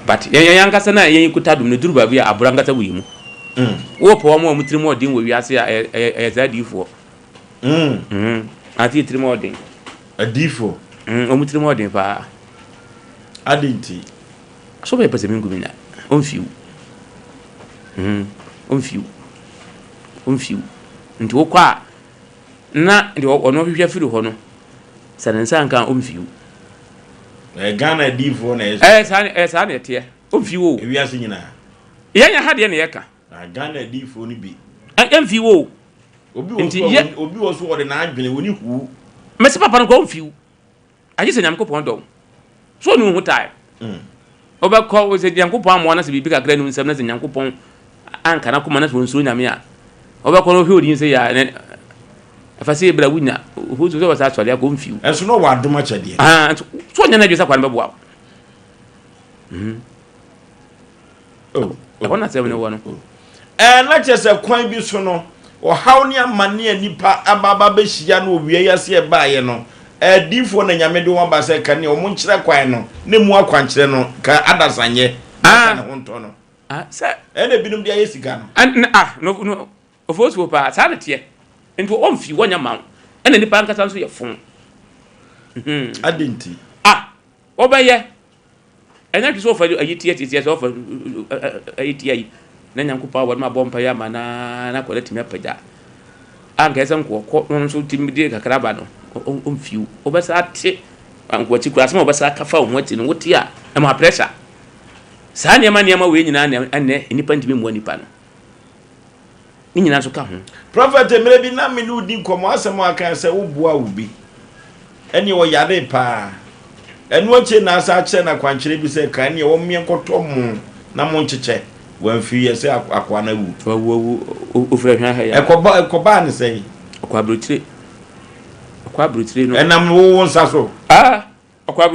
but yankasa na yen kuta dum ne duruba bia aburangata wimu wo po mo mutiri mo din wo wiase zadifo ati tiri mo din adifo o mutiri mo din fa adinti so be pese mingu mina on fiu omfiu nti wokwa na de ono hwehwe firi ho no sanensa nka omfiu Ghana divo na sa na ete omfiu ewiase nyina yanya ha de na yeka Ghana divo ni bi emfiu obi wo so wo de na adwene woni hu mese papa no ko omfiu aje se nyamkopon do so nu hu tai obekọ wo se nyamkopon amọ na se bibi kakra nu nsem na se nyamkopon anka na kuma na so nso nyame a obekọ no hwe odi nse ya afase bra wunya hu so wasa atwale akọ mfiu enso no wa adoma chade so nya na dwesa kwa na beboa akona se no wono na chese kwan bi so no o haw ne amane nipa ababa be hia na owie yase e baaye no difo na nyame de won ba se ka ne o mo nkyere kwan no ne mu akwankyere no ka adasanye na ho nto no se na binum de ayesika no no Oforisuo pa sa na tie nti o mfi wonya ma na nipa nkasa nso ye fon adenti obaye enya kiso fa ayitie so fa ayitie na nyankopa wa ma bompa ya ma na kwalati apagya anka ese nko nso timide kakra ba no omfiu obesa ate ankwati kura asema obesa kafa ho ati no wote a ma pressure saa niema we nyina ne nipa ntimi mu nipa no ni nyina so ka ho prophet emre bi na me no di nkomo asem aka se wo bua wo bi eni wo yare pa enu oche na asa ache na kwankyere bi se kan ne wo mie nkoto mu na mo ncheche wanfi yese akwa na wu ofre hwa ha ya ekoba ne sei akwa brotire no enam wo nsa so akwa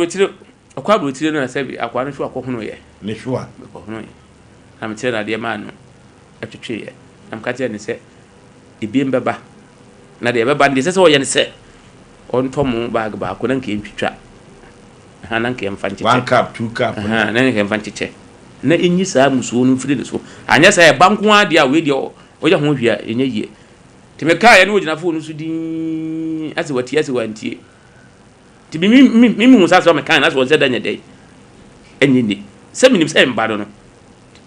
brotire no na sebi akwa no hwa akɔhono ye ne hwa akɔhono ye am tire na de ma no atwetwe ye am ka tire ne se ebiem beba na de beba ne se wo ye ne se on tomu bag ba ko nan ke ntwitwa ha nan ke mfanche 1 cup 2 cup ha nan ke mfanche na enyi saa musuo no mfiri ne so anya saa e banko ade a we de o ya ho hwia enye yie timeka ya no gina fo no so din ase wantie ti mi hu saa so meka na so nse danya dai enye ni se minim se mba do no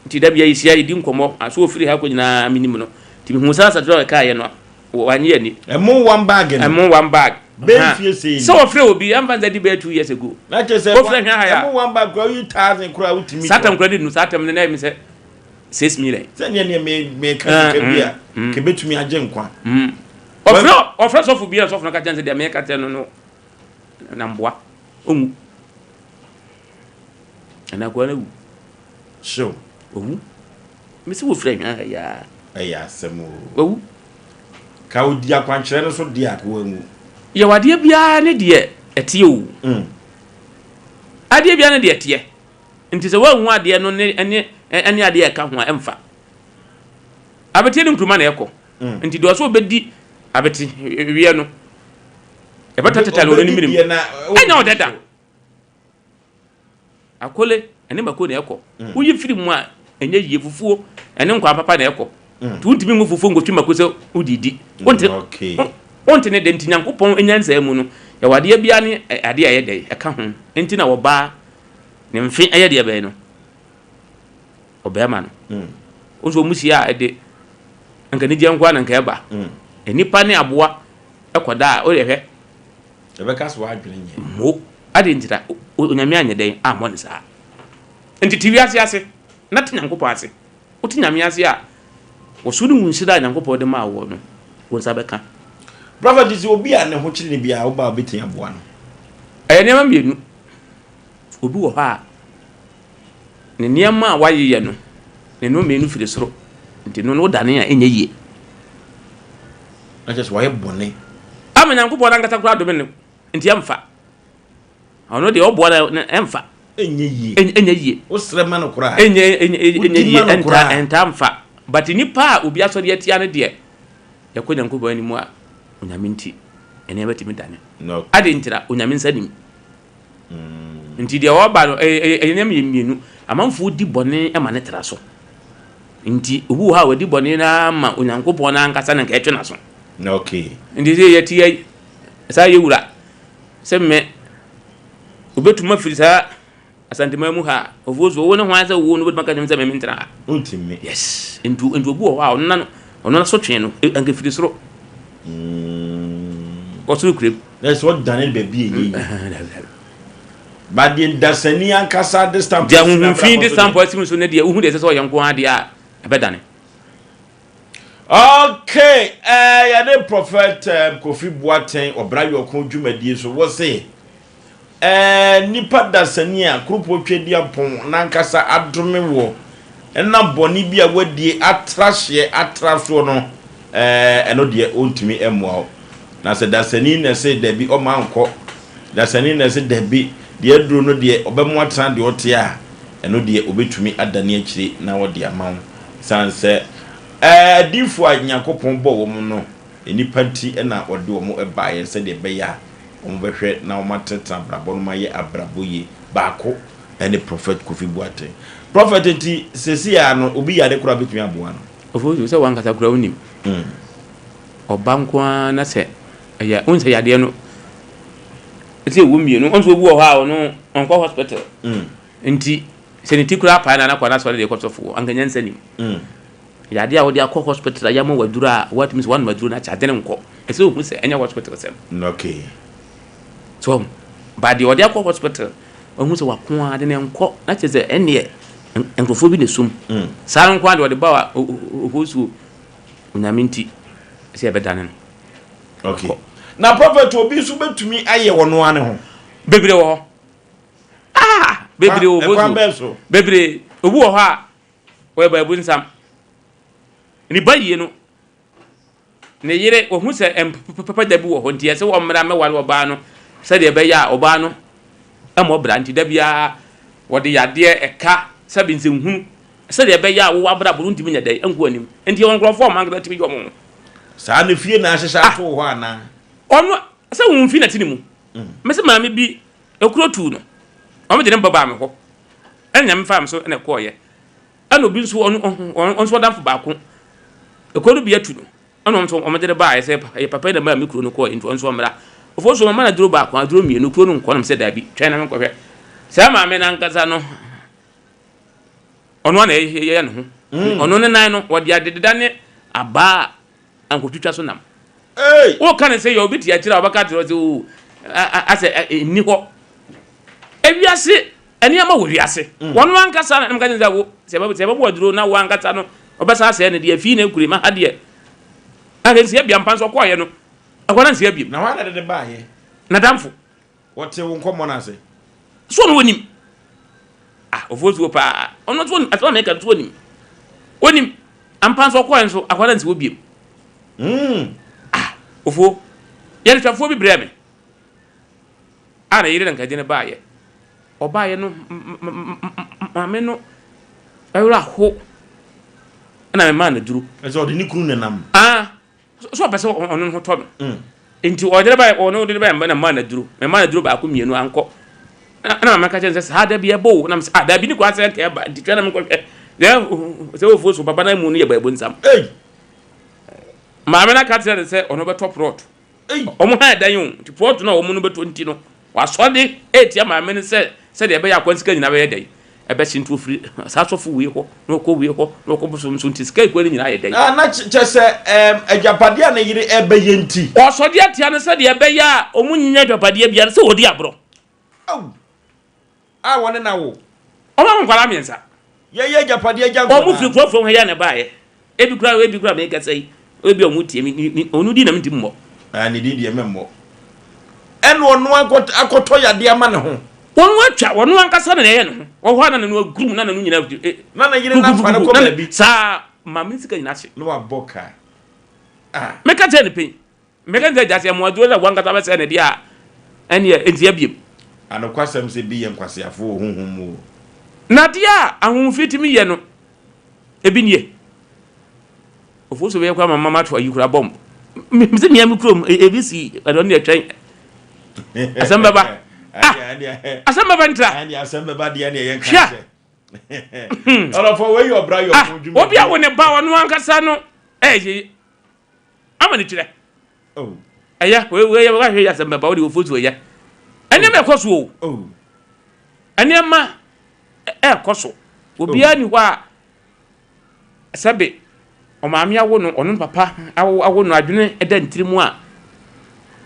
ti da bia yisia yidi nkomo aso ofiri ha ko nyina minim no ti mi hu saa sa do ka ya no wanye ani emu one bag benfie sei so ofre obi amfa nza di be 2 years ago na chese emu one bag kwa 1000 kura utimi satam credit no satam ne na mi se 6 million se ne me ka bia ke betumi age nkwa ofre so fu bia so fu na ka chance de me ka te no na mboa omu ana kwa na wu show omu mi se wo frɛ nwa ya asemo owu ka odi akwankyere no so dia ko amu ya wade bia ne de etie o ade bia ne de etie nti se wanhu ade no ne ade ka ho emfa abeti ne nkruma na ekɔ nti do so obedi abeti wie no e beta tata lo ni mirim enya odeda akole ene mako na ekɔ uyi firi mu a enye yie fufuo ene nkwa papa na ekɔ tu ntimi mu fufuo ngotwi mako se udidi wonte ne de nti nyankopɔn enyansa mu no ya wade bia ne ade aye de eka ho nti na wo ba ne mfe aye de be no obema no ozo musia ede anka ne gyankwa na nka eba enipa ne aboa ekoda o rehwe ebeka so adwene nye mo ade ntira onyame anye den amɔ ne saa nti tiwi ase na tinyankopɔn ase o tinyame ase a wo so ne munshira nyankopɔn de ma wo no wo nsa beka brother disi obi a ne ho kyere ne bia wo ba obetin aboa no nema mienu obi wo ha ne niema a wayeye no ne no menu firi soro nti no dane a enye yie na just why bone amenyankopɔn na ngata kura do me nti amfa ono de obo na emfa enye yie o srema no kura enye yie enta amfa but nipa obi asori atia ne de yakonya nkobɔ animu a onyame nti ene betimi dane no ade ntira onyame nsanim nti de oba no enyam yemienu amanfo di bone e ma ne tra so nti obu ha wadi bone na ma onyankopɔn na ankasa na nka etwe na so okay ndi ze yeti sa yewura se me obetuma firi sa asantema mu ha ovuzo wo ne ho asa wo no betuma ka nyam se me ntra untimi yes ntu obu ho ha no ono na so twen no anka firi soro oso krem that's what Daniel baby but the dasani ankasa this time dia hu fin this time person so na dia hu de se so yanko ade a ebedane okay ya the prophet Kofi Boateng obrayo kon dwumadie so wo say nipa dasani a krupo twedi apon na ankasa adome wo na boni bi a wadie atrahye atraso no eno de ontimi emwa na se dasani na se da bi o manko dasani na se da bi de aduro no de obemu atan de ote a eno de obetumi adane akire na wo de amawo sanse difu anyakopon bo wo mu no enipa nti na ode wo mu ebaaye se de beya wo mu behwe na wo mateta brabo no maye abraboye baako ene prophet Kofi Boateng prophet nti sesi ya no obi ya de kura betumi aboa no ofo se wankata kura unim obanko na se ya unse ya de no ese wo mienu onso obu o ha no onko hospital nti se ni tikura pa na kwa na so de kwotofo anganya nsanim ya de a wo de akọ hospital ya mo wadura what means one wadura na cha de nko ese o hu se enya hospital sem okay so ba de wo de akọ hospital o hu se wakon ade ne nko na che se ene enkrofo bi ne sum sa nko ade wo de ba wa ofosuo unyaminti ese ebedane okay na prophet obi su betumi aye wono ane ho bebre wo bebre wo bozo bebre obu wo ha we ba ebu nsam ni bayi no ne yire wo hu se papa da bi wo ho ntia se wo mra me wale oba no se de be ya oba no amo bra nti da bia wo de yade eka se bi nse hu se de be ya wo abra buru ntimi nya dai anku anim nti won krofo ma ngra timi yo mo sa ne fie na ahyehyɛ to ho ana ono se wo mfi na tinimu me se maame bi ekuro tu no o me de mbaba me ho enya me fam so na ko ye ana obi nso on so danfo ba ko ekoro bi atu no ana on so o me de ba ye se papa na ma me kuro no ko ye nto on so mra ofo so ma na duro ba ko aduro mienu kuro no nko na me se da bi twa na me ko hwe se maame na nkaza no ono na ye no ho ono ne nan no wo de adededa ne aba ankotwitwa so nam o kan say you bit ya tira obaka tiro say ase ni ho ewiase eni ama wo wiase wono ankasa na mka nza wo se babu waduro na wo ankasa no obasa ase ne de afi na kuri ma hade ake nsia bia mpanso ko ye no akwana nsia bia na wana de ba ye na damfo wote wo nkomo na ase so no wonim ofozuo pa ono to atwa na ka to wonim ampanso ko ye so akwana nsia wo bia ofo yele twafo bi breme ana yire nka jene baaye obaaye no mame no ewra ho ana me ma na duru ezo odi ni kunu ne nam so pese ono ho to no enti odere baaye ono de baaye na ma na duru ba ko mienu anko ana ma ka jense sa da bi ebo na me sa da bi ni kwa se ka ba di twa na me ko se ofo so baba na mu no ye ba ebo nsam maame na ka tell say ono be top road omo ha dan yu ti port na omo no be 20 no wa so de etia maame ne say de be ya kwansika nyina be ye dai e be chintu free sa so fu we ho no ko we ho no ko so nti sika ko nyina ye dai na che say ajapade na yire e be ye nti o so de atia ne say de be ya omo nyinya ajapade bia say odi abro wone na wo o ma nkwala miensa ye ajapade ajanko o mu free from he ya ne baaye ebi kura me ka say obi omutie mi onu di na mti mmo ni di de memmo eno onu akoto yade ama ne ho wonu atwa wonu ankasa na ye ne ho wo ho na no agrum na no nyina na yire na fa ne ko ba bi sa mama sika nyina che no aboka meka je ne pe meka je jase mo aduro na wankasa ba se ne dia ene enti abiem anokwasem se bi ye nkwasiafo honhom mu na dia ahunfitimi ye no ebi nie ofo so be kwa mama to ayikura bomb me se miam krom ebisi adon ne atwan Asem Baba Asem Baba ntra Asem Baba dia ne yen kan se all for where you bra your food obi a woni ba wonu ankasa no amani tire aya we wa hwe Asem Baba wo de ofo so ya ene me koso ene ma koso obi ani ho a sabe o maame awo no ono papa awo no adwene eda ntirimu a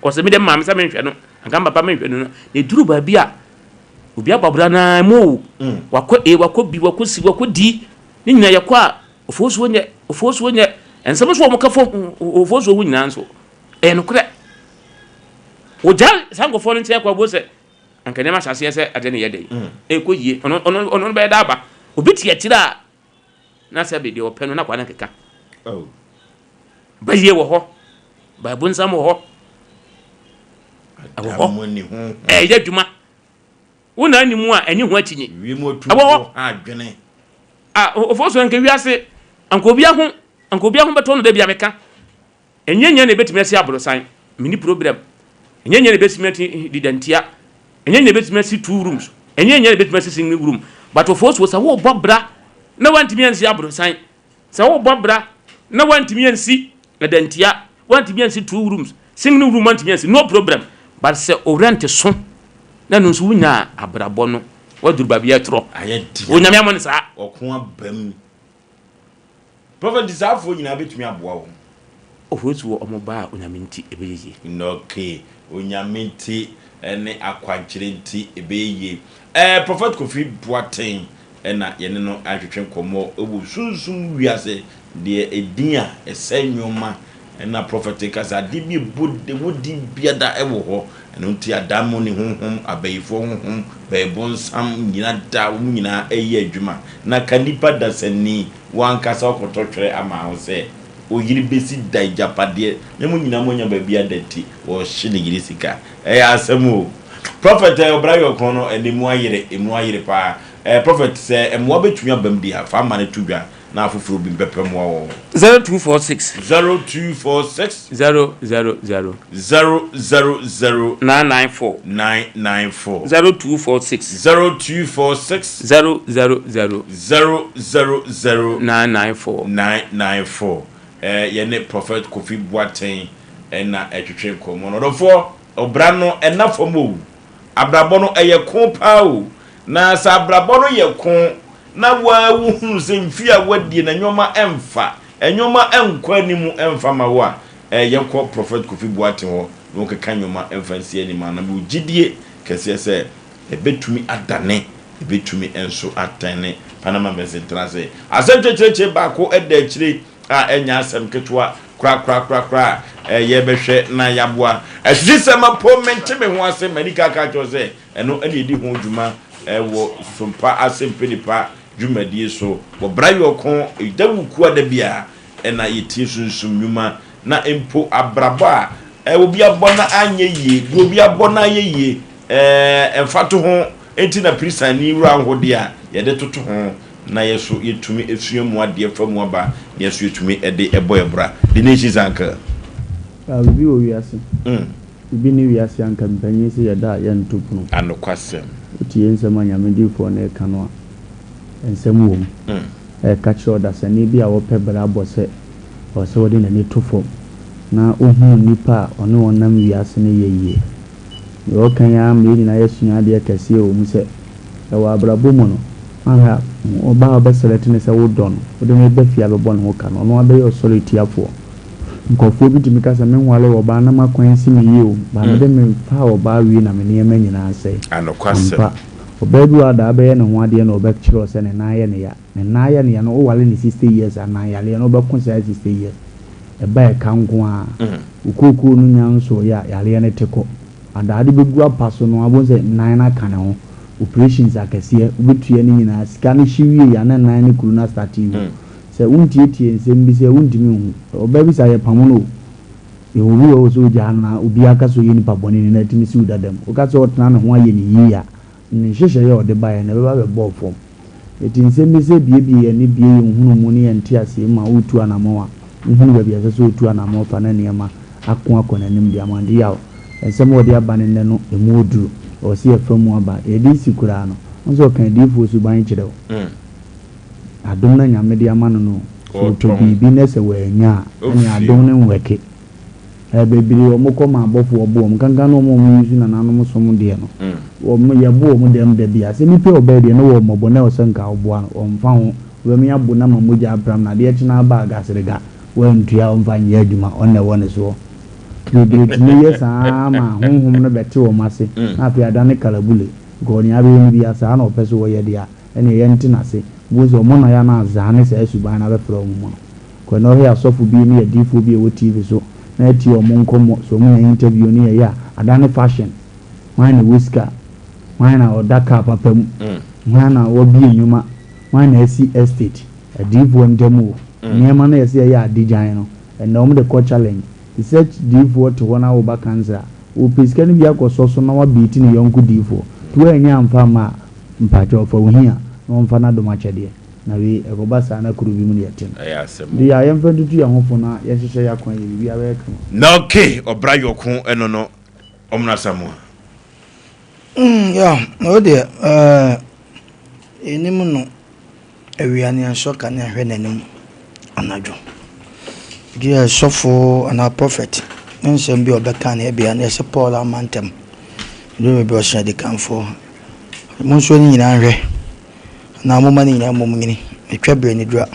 o se me dem maame sa menhwe no anka papa menhwe no e duru ba bi a obi ababra na mo wako bi wako si wako di ni nyina yakɔ a ofosuo nye ensem so mo ka fo ofosuo hu nyina nso no kure oja sangofo no ntia kwa bo se anka ne ma hyase se ade ne yede ko yie ono be da ba obi tie tira na se be de o pɛ no na kwa na keka ba yie wo ho ba bunsam wo ho awo ya dwuma wona animu a ani ho atinye wi mo tu adwene ofoso nka wiase anka obi ahu beto no da bia meka enyenye na betimi asi abrosan mini problem enyenye na betimi didantia enyenye na betimi asi 2 rooms enyenye na betimi asi single room but ofoso sa wo bobra na wantimi ansi abrosan sa wo bobra na wantimi ansi didantia wantimi ansi 2 rooms single room wantimi ansi no problem but se orient so na no so wunya abrabɔ no waduru babia tro onyame amon sa ɔko abam prophet disafo nyina betumi aboa wo ofosuo omoba onyame nti ebeyeye okay onyame nti ene akwankyere nti ebeyeye prophet Kofi Boateng ena yene no ahwetwe komo ewu sunsun wiase de edin a esenwoma ena prophet kasa de bi bude wodi biada ewo ho eno nti adamu ne honhom abayifo honhom bebon sam nyina da mu nyina eye adwuma na kanipa dasani wankasa okototwere ama ho se oyiri besi da japade nyemu nyina monya babia dati wo hye ne yiri sika asemo prophet obrayo kono emu ayire pa prophet se emwa betumi abam dia fa ma ne tudwa na afufuru bi bepem wo 0246 000 994 0246 000 994 yene prophet Kofi Boateng ena etwetwe komo no dofo obra no ena fomo abrabɔ no eye kon pa o na sa abrabɔ no ye kon na wa wuhunu se mfi a wadie na nyoma emfa enyoma enkwa animu emfa ma wo a yenkɔ prophet Kofi Boateng ho no keka nyoma emfa nsi anima na bu gidie kese se ebetumi adane ebetumi enso atane Panama Basin Transit asem checheche ba ko eda akire a enya asem ketwa kra ye behwe na yaboa asisema po menche me ho asem manika ka cho se eno ene di ho djuma wo Sompa Asem Mpe Nipa dwumadie so wo brayo kon idawuku adabia ena yeti sunsum nyuma na empo abraba obi abona anye yi obi abona ye emfato ho enti na prisani wura hode a ye de toto ho na yeso yetumi esuamu ade famu aba yeso yetumi ede eboyebra de nechi zanka bibi o wiase bibi ni wiase anka mpanyi se yeda ya ntopunu anokwasem tie nsema nyamedifo na eka no ensem wom ka kiro da sani bi a wo pebra abose o se wodi na ni tofo na ohun nipa one wonam wiase ne yeye yo kan ya mri na yesua de kase o mu se wa abrabo mu no aha oba ba select ne se wo don wo de me ba fia be bon ho ka no no abe yo soliti afo nkofo bi timi kasa me nwale wo ba na makwan si me yi o ba na de me fa wo ba wi na me ne ma nyina ase anokwasem obedu ada be ne ho ade na obe kiro se ne na ye ne ya no o wale ne 60 years ana ya le no be kun se 60 years e ba e kanko a ukuku no nyan so ya le ne teko ada ade be gu apaso no abon se nan na kan ho operations akese obetua ni nyina sika ne hwiwe ya na nan ne kuru na start yi se untie nsem bi se untimi hu obabi sa ye pamono e obi o so jana obi aka so yini paboni ni na timi si udadam o ka so otna ne ho aye ni yiya ni hwehwe ye ode ba ye na be ba be ball form eti nsem bi se bie ye ni bie ye hunu mu ni ye ntiase ma utu anamo a hunu ba bia se utu anamo pa na niema akona nim dia mande yawo ensem ode abane ne no emu odu o si efamu aba edi sikura no nso kan di fu su ban kire o adom na nyame de amano no so to bibi na se wanya nya adom ne nweke bebiri omukọ ma abofo obo omkanka no mo yusu na nanom so mu de no wo mo yebo mo dem da bia se nipa oba de no wo mo bo na o sanka obo an omfa ho we me abu na mamuja abram na de china ba gasrega we ntua mfa nya adwuma onne wone so de yes ama honhom no bete wo mase na afi adane kalabule goni abi ni bia sa na opeso wo ye dia ene ye ntina se bozo mo na ya na azane se asuban na be pro mo ko no ya sofu bi ni edifo bi e wo TV so na ti o mo nkomo so mo interview ni ya adane fashion wana whisker wana odaka papam wana obi enyuma wana esi estate edifo ndemu nyema na yesi ya adijan no and na the call challenge research D4 to one over cancer o piskani bia kososo na wa biti ni yonku D4 to enya amfa ma mpacho fa ohia no mfa na do machede na we ekobasa na kuru bi mu yetem di ya yemfa dutu ya hofo na yehyehe yakwan ye bia we kan na okay obrayo ko eno no omna samu yeah no de enimu no awiane ansoka na hwe nanim anajo dia sofo ana prophet nsem bi obeka na bia na se Paul amantem do be o sha de kanfo mo so ni nyina hwe na mo mani nyina mo ngini etwa bre ni dura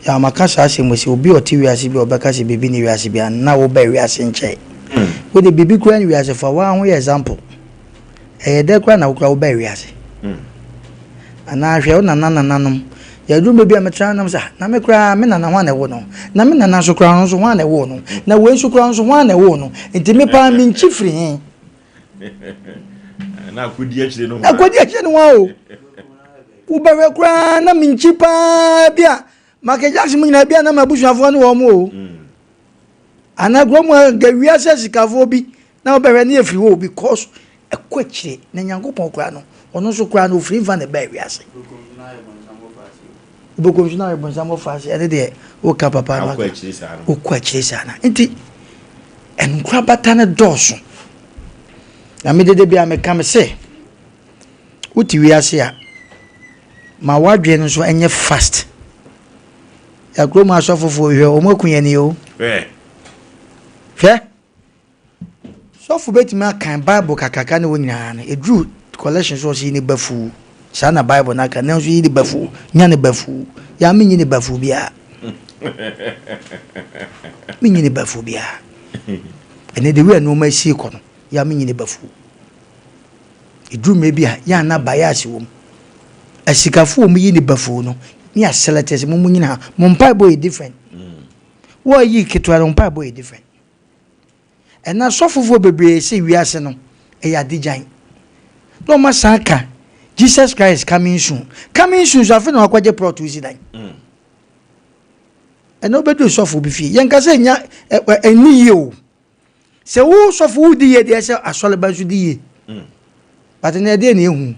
ya makasa asem si obi oti wiase bi obeka se bibi ni wiase bia na wo ba wiase nche wo de bibi kura ni wiase fa wa ho example de kura na wo kura wo ba wiase ana hwe wo nanananom ya drum be ametra nam sa na me kura me nana ho na wo no na me nana so kura so ho na wo no na we so kura so ho na wo no enti me pa me nchifri he na akodi akire no ho wo ba we kura na me nchipa bia make jackson mu nyina bia na mabusuafo no wo mo ana gromo ga wiase sikafo bi na wo ba we na efiri wo because ekwachire na nyankopon kura no ono so kura no free van e ba wiase Bokomjina bon samo fasi ade de o ka papa na o kwachire sana enti enkura batane doso na me de bia me kam se uti wiase a ma wadwe no so enye fast ya kroma asofofo hwe o makunya ni o sofu betima kan bible kakaka ne wonyina na edru collection so si ni bafu sana bible na kan nso yi di bafu nya ne bafu ya menyi ne bafu bia menyi ne bafu bia ene de we no ma si ko no ya menyi ne bafu edru me bia ya na bias wom asikafu om yi ne bafu no ni accelerate mo nyina mo mpa boy different wo yi ketwa no mpa boy different ena sofofo bebre se wiase no e ya dijan no masaka Jesus Christ coming soon so afi na akwaje plot wi sidan eno bedo sofo bi fi yenka se nya eni ye o se wo sofo udi ye de se asole ba su di ye but na de na ehu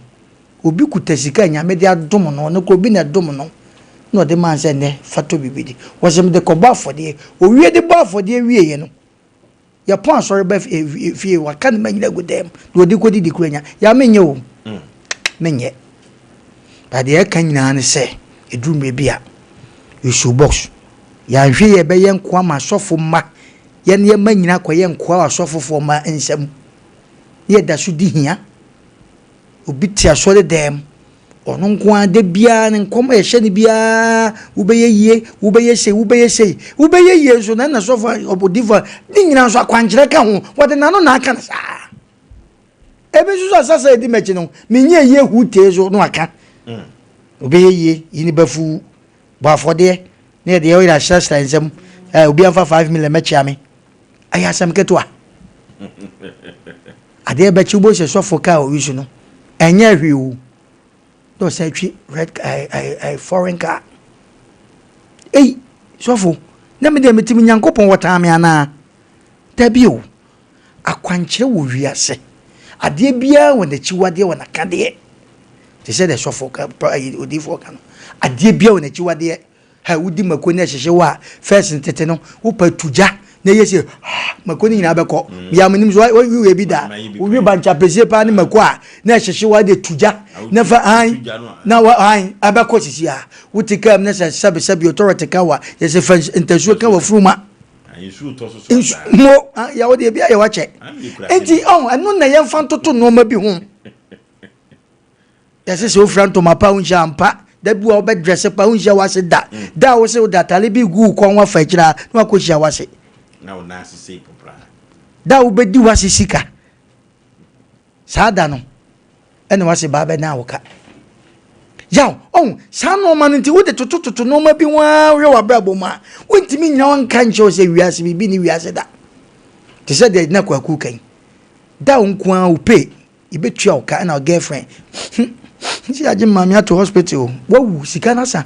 obi kutasika nya me de adom no ko bi na dom no de man se ne fato bibidi wo se me de ko ba fode o wie de ba fode wie ye no ya pon sorry ba fi wa kan ma nyina godem do de ko di kuranya ya menye o menye ba de kan nyina ne se edrum be a issue box ya hwe ye be ye nkoa ma sofo ma ye ne ma nyina kwa ye nkoa asofofo ma ensam ye da su di hia obi ti asore dem ono nkoa de bia ne nkoma ye hye ne bia wo be ye ye so na sofo obodiva di nyina so akwankyere ka ho wo de nano na aka na sa ebe so asasa edi mechi no menye ye hute so no aka obi ye yini bafu ba fode ne de ye shasta nsem obi anfa 5 million mechi ame ayasam ketwa ade bechi bo se sofo ka o wisu no enye hwiu do say twi red foreign car sofo na me de metimi nyankopon wota ame ana tabio akwankyere wo wiase ade bia wona chiwade wona kade they said the sofo ka odifo ka no ade bia wona chiwade ha wudi makoni hyehye wa first ntete no wo patuja na yese makoni nyina beko bia manim so we bi da wo bancha pese pa ne makwa na hyehye wa de tuja na fa an na wa an abeko sisia wutika na sabe authority ka wa yese fa intasuo ka wa fruma mo ya wo de bia ya wache enti anu na ye fan toto no ma bi ho yese se ofranto mapa unsha ampa da bi wo be dress pa unhia wase da wo se wo da tale bi gu kon wa fa kira na wa ko hia wase na wo na asese popra da wo be di wase sika sada no ene wase ba be na wo ka yaw sano man nti wo de totototo no ma bi wa we wa brabo ma wontimi nya wan kan che wo se wiase bi ni wiase da te se de na kwaku kan da nko an wo pe ibetua wo ka na girlfriend si aje mami ato hospital wo sika na sa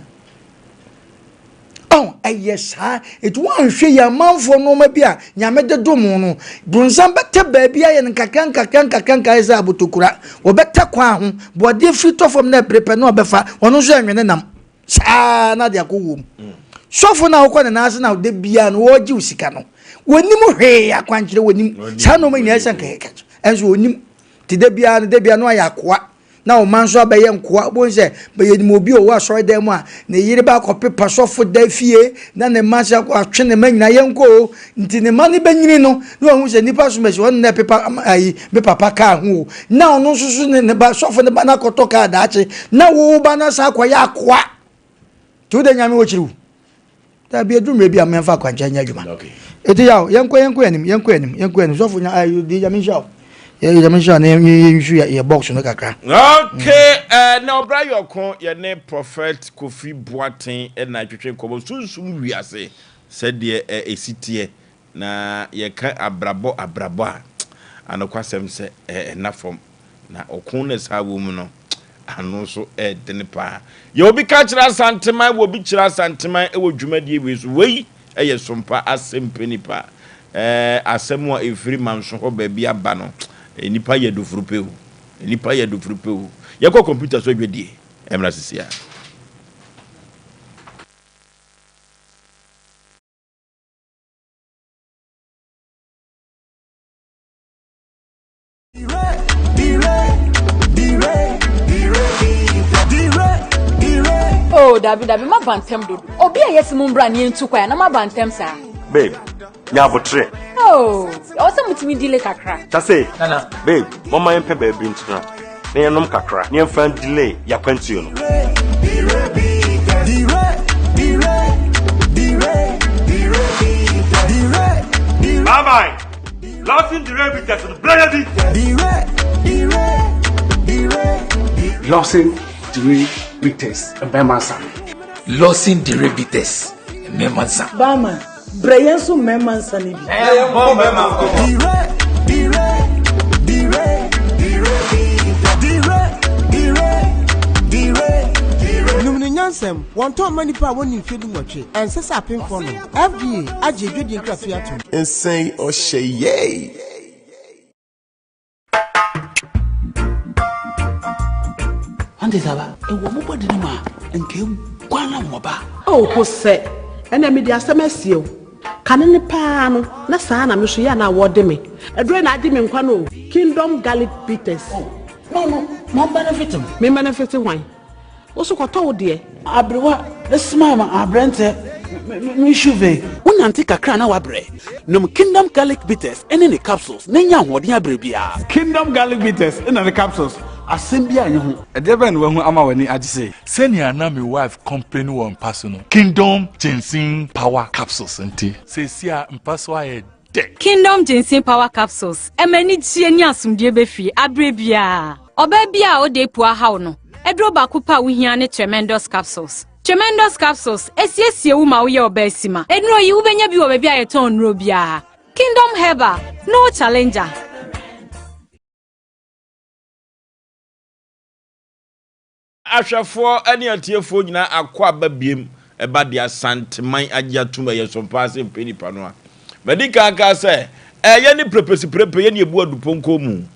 ayesa it wan hwe ya manfo no ma bia nyame de domo no brunsan bete ba bia ye nkakan isa abotokura wo bete kwa ho bode free to from na prepare no obefa ono so anwene nam sa na de akowom sofo na wo kwa na ase na de bia no wo ji usika no wonim hwe akwankyere wonim sa no ma nyina esa nka enso wonim ti de bia no ayakoa na o manso abaye nkoa bonse baye ni obi o wa sori dem a na yire ba kope pasofo da fie na ne manso atwe ne manyina yenko nti ne mani banyini no na hu se nipa so mesi won na pepa ayi be papa ka hu na ono susu ne ba sofo ne ba na koto ka da ache na wo ba na sa kwa ya akwa to de nyame wo chiriwu ta bi edumre bi amemfa kwancha nya adwuma eti yaw yenko enim sofo nya ayi di nyame shaw sure na your box no kakra. Okay, now bra your kon your name Prophet Kofi Boateng and na twetwe kobo sunsum wiase said de esitie na ye kan abrabo anokwasem se na form na okun na sa wo mu no ano so de pa ye obi ka kira santeman wo bi kira santeman e wo dwumadie we so wei eye Sompa Asem Mpe Nipa asem wa efiri manso ho ba bia ba no Nipa ye do frupeu. Ye ko computer so dwedie. Emra sisia. Oh, David, ma bantem do. Obi ayesimu mbra ni ntu kwa na ma bantem sa. Babe, nya botre. Oh, also mutimi delay kakra. Tase, nana. Babe, mama yempe baby ntuna. Na yenom kakra. Ni yemfa delay ya kwantio no. Mama, losing the rabbit to the bloody. Losing the rabbit Bemansa. Losing the rabbit Bemansa. Bama. Brian so Memansa ni bi. Numnyansem, one ton many pa woni fedu moche. And sesa apin for no. FDA aje dwedi nkrafia to. Insane Osei Yaw. Ande saba, e wo mo bodi ni ma, enke kwana mo ba. Oh, ko se. Ena me di asemesi o. Kanene pa no na saa na me so ya na wo de me. Edre na adi me nkwa no. Kingdom Garlic Bitters. No, mo benefit him. Me benefit wan. Oso ko to wo de. Abrewa, this mama abrante me shuve. Unanti kakra na wabre. Nom Kingdom Garlic Bitters ene ne capsules. Nenya hoden abre bia. Kingdom Garlic Bitters ene ne capsules. Asembia anye ho. Edebe no hu ama wani agise. Senior na me wife company one personal. Kingdom Ginseng Power Capsules nti. Sesia mpaso aye de. Kingdom Ginseng Power Capsules. Emani tie ni asumdie befi abre bia. Oba bia o de pu ahaw no. Edro ba kupa wo hia ne Tremendous Capsules. Tremendous Capsules esiesie wo ma wo ye oba asima. Enro yi wo benya bi wo ba bia ye ton nro bia. Kingdom Herbal, no challenger. Ashafo ani atiefo nyina akwa babiem eba dia santeman agya tuma ye Sompa Asem Mpe Nipa no a medika aka se ye ni prepesi prepe ye ni ebu aduponko mu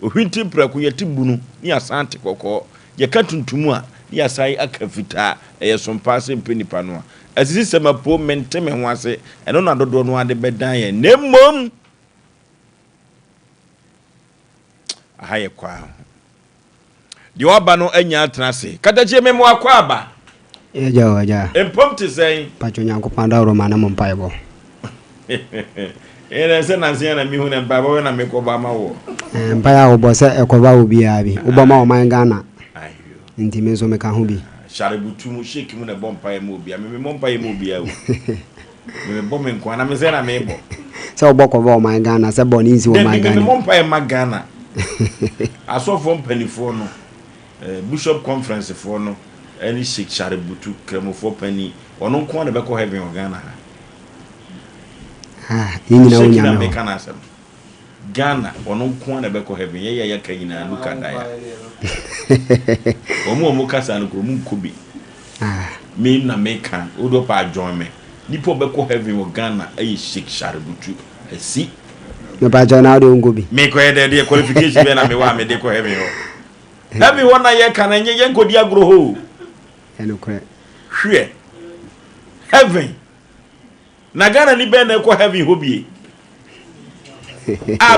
ohwinti preku ye tibunu ni asante kokko ye katuntumu a ni asai akafita ye Sompa Asem Mpe Nipa no a asisi semapo menteme ho ase eno na dodo no ade bedan ye nemmom ahaye kwa Yo abano enya atrase. Katache memo akwa aba. Eja. Empom te sen. Pacho nyankopanda Roma na mompaibo. Se na se na mi hu na mpaibo na mekoba ma wo. Mpaya obo se ekoba obi abi. Obo ma o man Ghana. Ayo. Nti mezo meka ho bi. Shaributu mu shake mu na bompa e mo bia me bompa e mo bia o me bom nko na me se na me bo se oboko bo my Ghana se bo ni nsi wo my Ghana me bompa e ma Ghana asofo mpanifo no bishop conference for no any shake Shaributu kremofo pani ono nko na be ko heaven o Ghana nyina wonya na me kana asem Ghana ono nko na be ko heaven ye ka nyina nu kada ya omo kasa no ko mu nkobi me na me kan odo pa join me nipo be ko heaven o Ghana ayi shake Shaributu asi me pa join na odo nkobi me ko e de qualification be na me wa me de ko heaven o heaven wona ye kan enye ye nkodi agro ho eno kre hwe heaven na Ghana ni be na ko heaven ho bie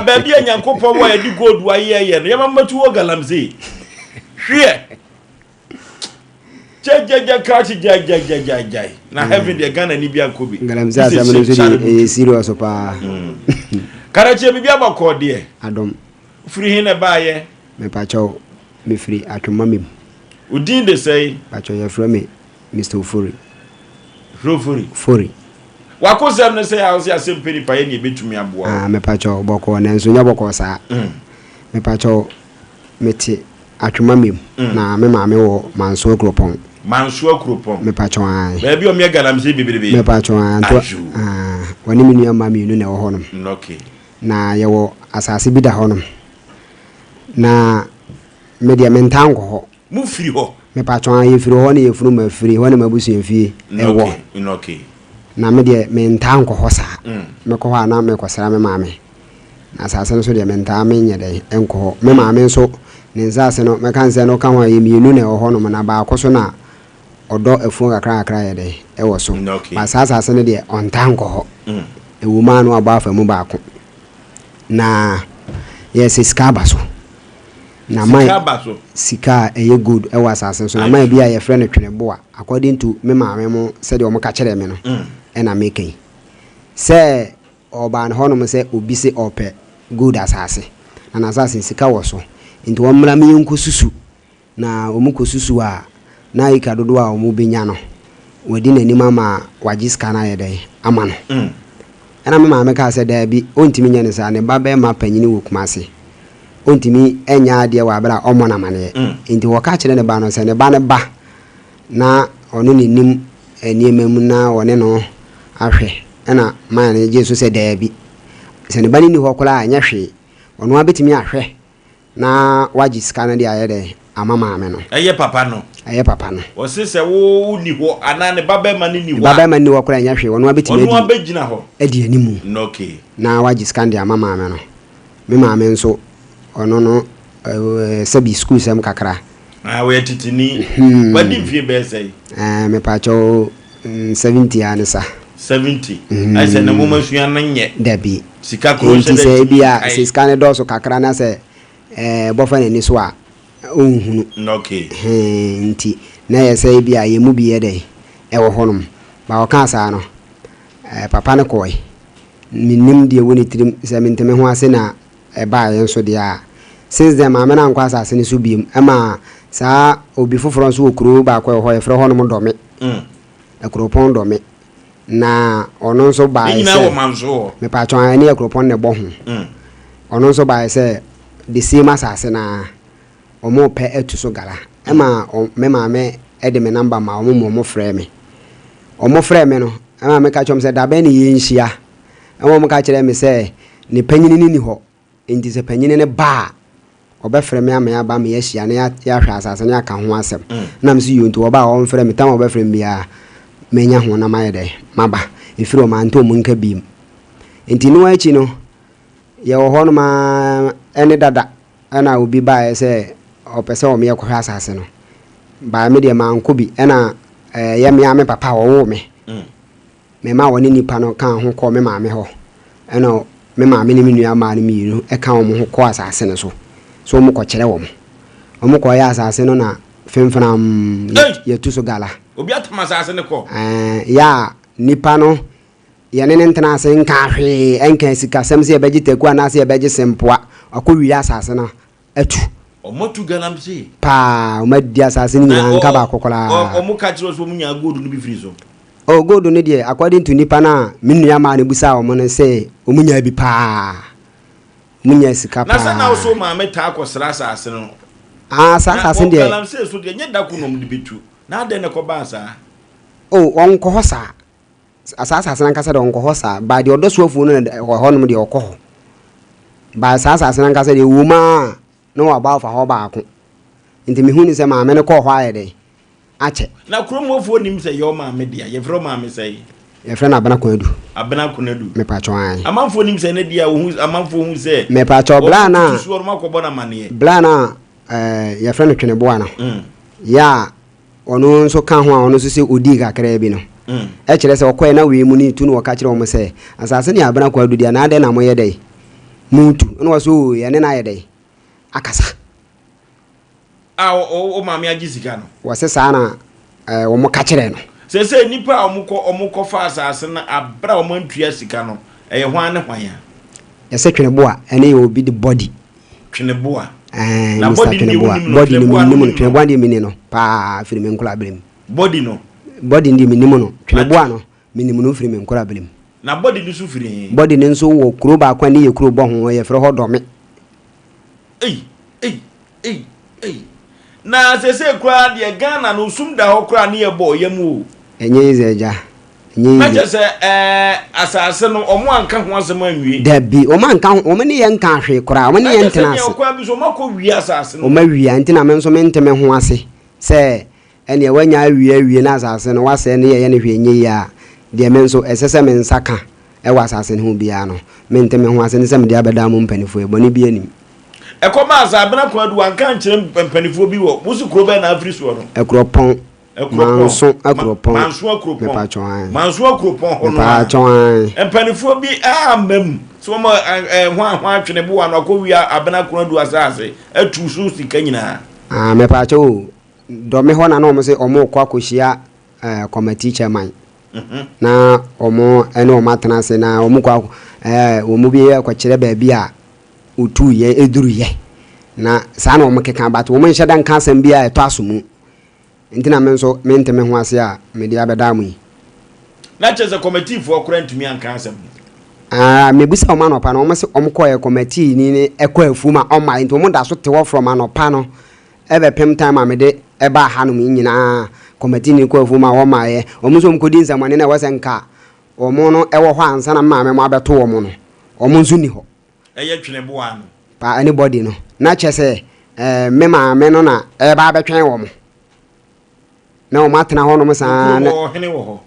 baby Nyankopon wa yedi gold wa ye no yamamatu wo galamse hwe jajaja krachi jajaja na heaven de Ghana ni bia nkobi galamse asamene so di serious pa karachi bibia bakode adom free hin na baaye me pa cho me free atwoma mem udin de say pa cho ye from me Mr. Ofori wakosem ne say Osei Asem Mpe Nipa ye ne betumi aboa me pa cho boko na nso nya boko sa me pa cho meti atwoma mem na me ma me wo manso kropon me pa cho ai baby o me galamse bibirebe me pa cho anto woni me nua ma me nu na wo honom okay na ye wo asase bi da honom na me dia mentango ho mu firi ho me pa cho ai firi ho na ye furu ma firi ho na mabusu enfie e wo okay na me de mentango ho sa me ko ha na me ko sara me maame na asase no so de menta me nye de enko me maame so ne nzase no me kan se no kan ho ye mienu na ho no na ba akoso na odo efu kakra ye de e wo so ba asase no de ontango ho e wo ma no aba afa mu ba ko na yes iskaba so na mai sika eye good e wa asase so na mai bia ye frɛ no twene according to me maame mo se de o mo ka kyerɛ me no e na making se oban hono mo se obi se ope good asase na asase sika wo so nti wo mra me nko susu na o mu ko susu a na ika dodo a o mu benya no wadi nani mama wajiska na ye dai ama no ana me maame ka se da bi ontimi nya ne sa ne ba be ma panyini wo kumase ontimi enya ade wa bra omo na mane nti wo ka kyerɛ ne ba no se ne ba ne ba na ono ne nim eniemam na wone no ahwe ana man ne Jesus se da bi se ne ba ni ho kola anya hwe ono abetimi ahwe na wajiska na de ayede ama maame no eye papa no o se wo ni ho ana ne baba ma ni ho baba ma ni ho kola anya hwe ono abetimi ono abegina ho edi animu okay na wajiska de ama maame no me maame nso ono no sabi school sam kakra we titini wadi mfie be say me pa cho 70 anisa 70 ai se na mo masua na nye dabi sika kro se bia se scan do kakra na se bofa na ni so a ohunu okay nti na ye se bia ye mu bi ye dai e wo honum ba o kan sa no papa ne koy minim de woni trim se menteme ho ase na e ba ye so de a since them amena nkwa asase ni so biem ama sa obi foforo so okuru ba kwa ho ye fro honum dome akropon dome na ono so ba ise me pa cho ani akropon ne bo ho ono so ba ise the same asase na omo pe etu so gala ema me maame e de me number ma omo frɛ me no ema me ka chom se da be ne yenhia ema mo ka kyerɛ me se ne panyini ni ho enti se panyini ne ba obefrɛ me ama ya ba me yahia na ya hwɛ asase na aka ho asɛm na me so yonto oba o mfrɛ me tam obefrɛ me bia menya ho na mayede maba efiro ma nto mu nka bim enti no achi no ye wo hono ma ene dada ana obi ba ese opese o me yakwa asase no ba me de ma nko bi ana ye me ame papa wo me me ma woni nipa no kan ho ko me ma me ho ana me ma me ni me nua ma ni miru e kan wo ho ko asase no so mo ko kyere wo mo ko ya asase no na femfram ye tu so gala obi atama asase ne ko ya nipa no ye ne ntena ase nka hwe enka sika sem se ye beji teku ana se ye beji sempoa akọ wi asase na atu Omotu galamsey. Pa, omadi asase ni nyina nka ba kokola. Omo ka kire so munya gold no bi free so. Oh, gold no dey according to nipa na minua ma na busa omo no say omunya bi pa. Munya sika pa. Na sa na so ma meta akosra asase no. Ah, asase dey. Galamsey so dey nye dako no mde betu. Na de ne ko ba sa. Oh, onko hosa. Asase na nkasa de onko hosa. Ba de odosuafu no ho no de okọ. Ba asase na nkasa de wuma no wa ba fa ho ba ako. Nti mi hu ni se ma me ne ko ho ayede. Ache. Na kromofo nim se yo ma me dia. Ye fro ma me sei. Ye fro na abana konadu. Abana konadu. Me pa cho an. Amanfo nim se ne dia hu amanfo hu se. Me pa cho bla na. Suor ma ko bona mane. Bla na ye fro no twene bo ana. Ya ono nso ka ho a ono so se odi kakra bi no. E kire se okoye na we mu ni tu no waka kire o se asase ni abana konadu dia na ade na mo ye dai. Mutu no waso ye ne na ye dai. Akasa. O mami agisika no. Wase sana wo mo ka kire no. Se nipa omukọ fa asase na abra o mantua sika no. Eye hwan ne hwan ya. Ye se twene bo a ene obi the body. Twene bo a. Na body ni body ni minimum twene bo ndi mini no. Pa firi me nkola belem. Body no. Body ndi minimum no. Twene bo a no minimum no firi me nkola belem. Na body ni su firi. Body ni nso wo kuro ba kwa ni ye kuro bo ho ye fere ho dome. Na se kura de Ghana no sum da ho kura ne ye bo yemu o. Enye izeja. Enye. Na je se asase no omo anka ho asem anwie. Dabi omo anka ho omo ne ye nka hwe kura omo ne ye ntena ase. Na kwa bi so mako wi asase no. Omo wi anti na me nso me nteme ho ase. Se ene wanya awie na asase no wase ne ye ne hwe enye ya. De me nso esese me nsaka e wa asase ne ho bia no. Me nteme ho ase ne se me de abeda mo mpanifo e boni bia nim. Ekoma azabena kwadu anka nkyere mpanifo bi wo musu kuro be na Oforisuo no. Ekropon. Manso akropon. Manso akropon. Me pa chon. Manso akropon ho no. Pa chon. Mpanifo bi amam. So mo hwan atwene bo wa no akowia abena kwadu asase atu so sika nyina. Ah me pa cho do me ho na no mo se omo kwa kohia committee chairman. Na omo ene o matena se na omo kwa omo bi akwakire ba bia utu ye eduru ye na sa na omo keka bat omo nhye dan kansan bia eto asomu ntina me nso me nteme ho ase a me dia beda mu na cheze committee for current me an kansan me busa omo anopa na omo se omo koye committee ni ekwa afuma omo nti omo da so te wo from anopa no ebe pem time a me de eba ha no nyina committee ni kwa afuma wo ma ye omo so mkodi nsamane na wase nka omo no ewo ho ansa na ma me mo abeto omo no omo nso ni ho eye twene bo ano pa anybody no na chese me ma me no na e ba betwen wo mo na o matena ho no mo sa na hene wo ho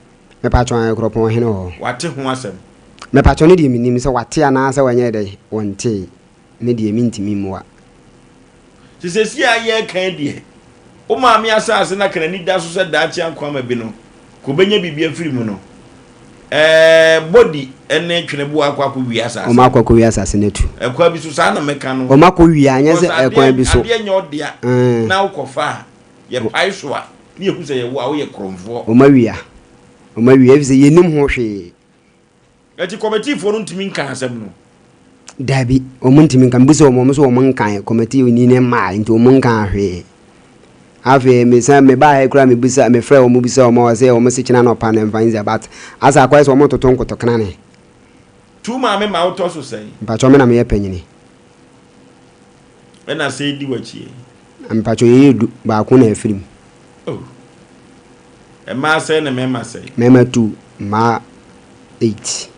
me pa chon ekropon hene ho wate ho asem me pa chon ni minim se wate ana se wanye dai wonte ne die mintimi muwa se si aye kan die o ma me asase na kana ni da so se da chi ankwa ma bi no ko benya bibia firi mu no body ene twene bo akwa ko wi asase o ma akwa ko wi asase netu ekwa bi so sa na meka no o ma ko wi anya se ekwa bi so ade nya odia na ukofa ye paiswa ni ehu se ye wo a wo ye kromfo o ma wi evi se yenim ho hwe eti committee for ntimi nkan asem no dabi o mun ntimi nkan bi so o mo so o mun kan committee ni ne ma nti o mun kan hwe ave me sa me ba he kura me bisa me frɛ o mu bisa o ma wase o mo se kina no pa na mfanze but asa kwa so mo toto nkoto kana ne tu ma me ma uto so sei ba cho me na me ye panyini e na sei di wachi am pa cho ye du ba ko na afirim oh e ma sei na me ma sei me ma 2 ma 8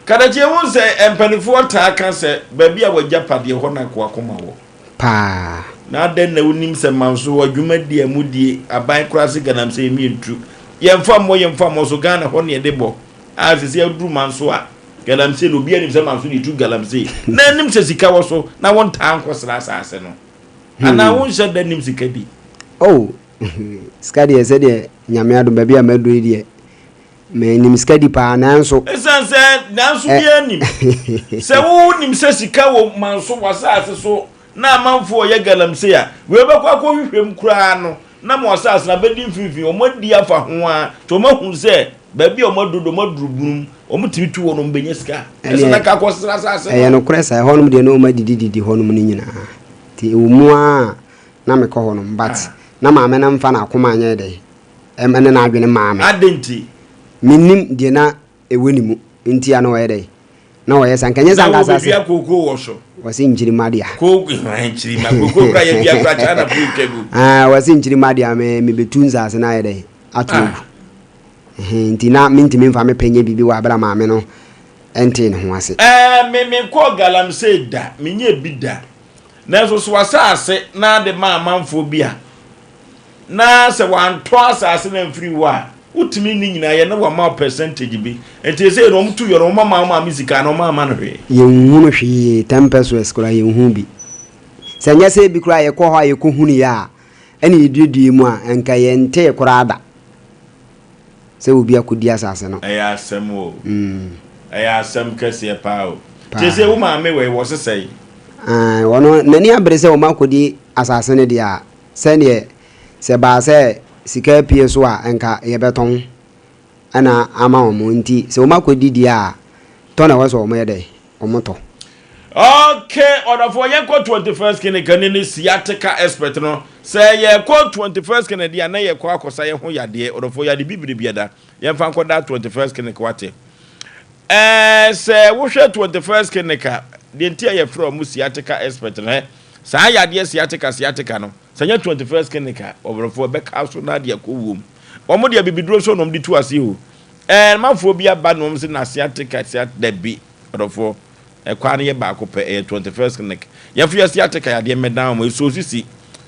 kada je won se empanifo ta kan se ba bia wajapade ho na ko akoma wo pa na den na unim se manso wadwuma die amudie aban krase ganam se mientu yemfa mo so Ghana ho ne debo a se se aduru manso a ganam se no bia nim se manso ni tu ganam se na nim se sika wo so na won ta ankosra asase no ana won sha da nim sika bi oh skadi ese de nyame ado ba bia madu die me nim skadi pa nanso esanse nanso bia nim se wo nim se sika wo manso wasase so na manfo ye galamse a we be kwa hwehwem kura no na mo asase na bedi mfifi o modi afa ho a to mahu se baby omodo brum omutimi tu wono mbenye sika eso na ka kwosra sase no kresa honum de no madidi honum ni nyina ti umua na me ko honum but na maame na mfa na akoma anya de emene na adwene maame adenti minim de na ewenimu nti ano we de na wo yesa nkanye zanga sase ya koko wo so wasi njiri madia koko njiri ma koko kra ya bia kra chana pukegu wasi njiri madia me betunza ase na de atu nti na mintimi mfa me penye bibi wa bra maame no enti ne ho ase me ko galamse da menye bi da na so so asase na de manfo bia na se wan to asase na mfiri wa utimi ni nyina ye na wa ma percentage bi enti se no mtu yo no ma musica no ma no hwe ye hunu hwe 10 pesos kura ye hu bi senya se bi kura ye ko ho ye ko hunu ya eni dudue mu a enka ye nte kura ada se obi akodi asase no aya asem o aya asem kese pa o te se wo ma me we wo sesai wono nani abrese wo makodi asase ne dia se ne se ba se sika pie so a enka ye beton ana ama wo nti se wo makodi dia to na wo so wo ye de wo moto okay order for ye ko 21st kene ni sciatica expert no say ye ko 21st kene dia na ye ko akosa ye ho yade order for yade bibiri biada ye fa ko da 21st kene ko ate say wo hwe 21st kene ka de ntia ye from sciatica expert no sa yade sciatica no sanya 21st kene ka order for be ka so na de ko wom omo de bibiduro so no de tu ase o manfo bia ba no se na sciatica da bi order for kwani ye ba ko pe 21st clinic ya fu yasi ateka ya de medan mo so sisi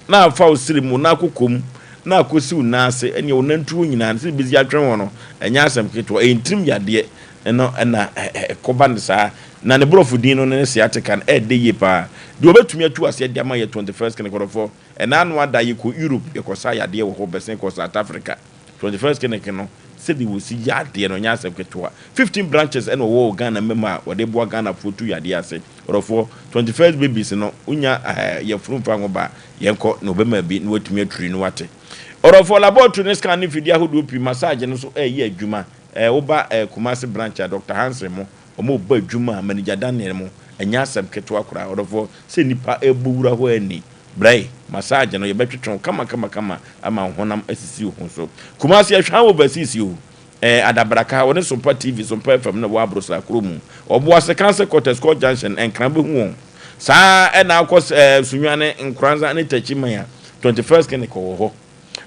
na fa osirimu na kokom na akosi unase ene onantu nyina se bizi atwen wono enya asem keto entrim ya de eno na koban sa na ne brofu din no ne se ateka na de ye pa de obetumi atu ase de ma ye 21st clinic for ena no ada ye ko Europe ye ko sa ya de wo ho besen ko South Africa 21st clinic no said we see yard there no nyasem keto 15 branches and wo Ghana mema wo de bo Ghana fotu yade ase or for 21st babies no unya ye frumfa ngoba yenko no bema bi no watumi aturi no wate or for laboratory ne scan fidi ahodo pi massage no so ye adwuma wo ba Kumasi branch Dr. Hansen mo omo ba adwuma manager Daniel mo anyasem keto akora or for se nipa ebowura ho ani brai massage no ye betwetwon kama ama honam asisi ho so Kumasi ahwa wo basisi o adabraka woni Sompa TV Sompa FM na wo abrosa kromu obo ase cancer quarters co junction enkran be hu sa na akos sunwane nkranza ne tachiman ya 21st clinic ho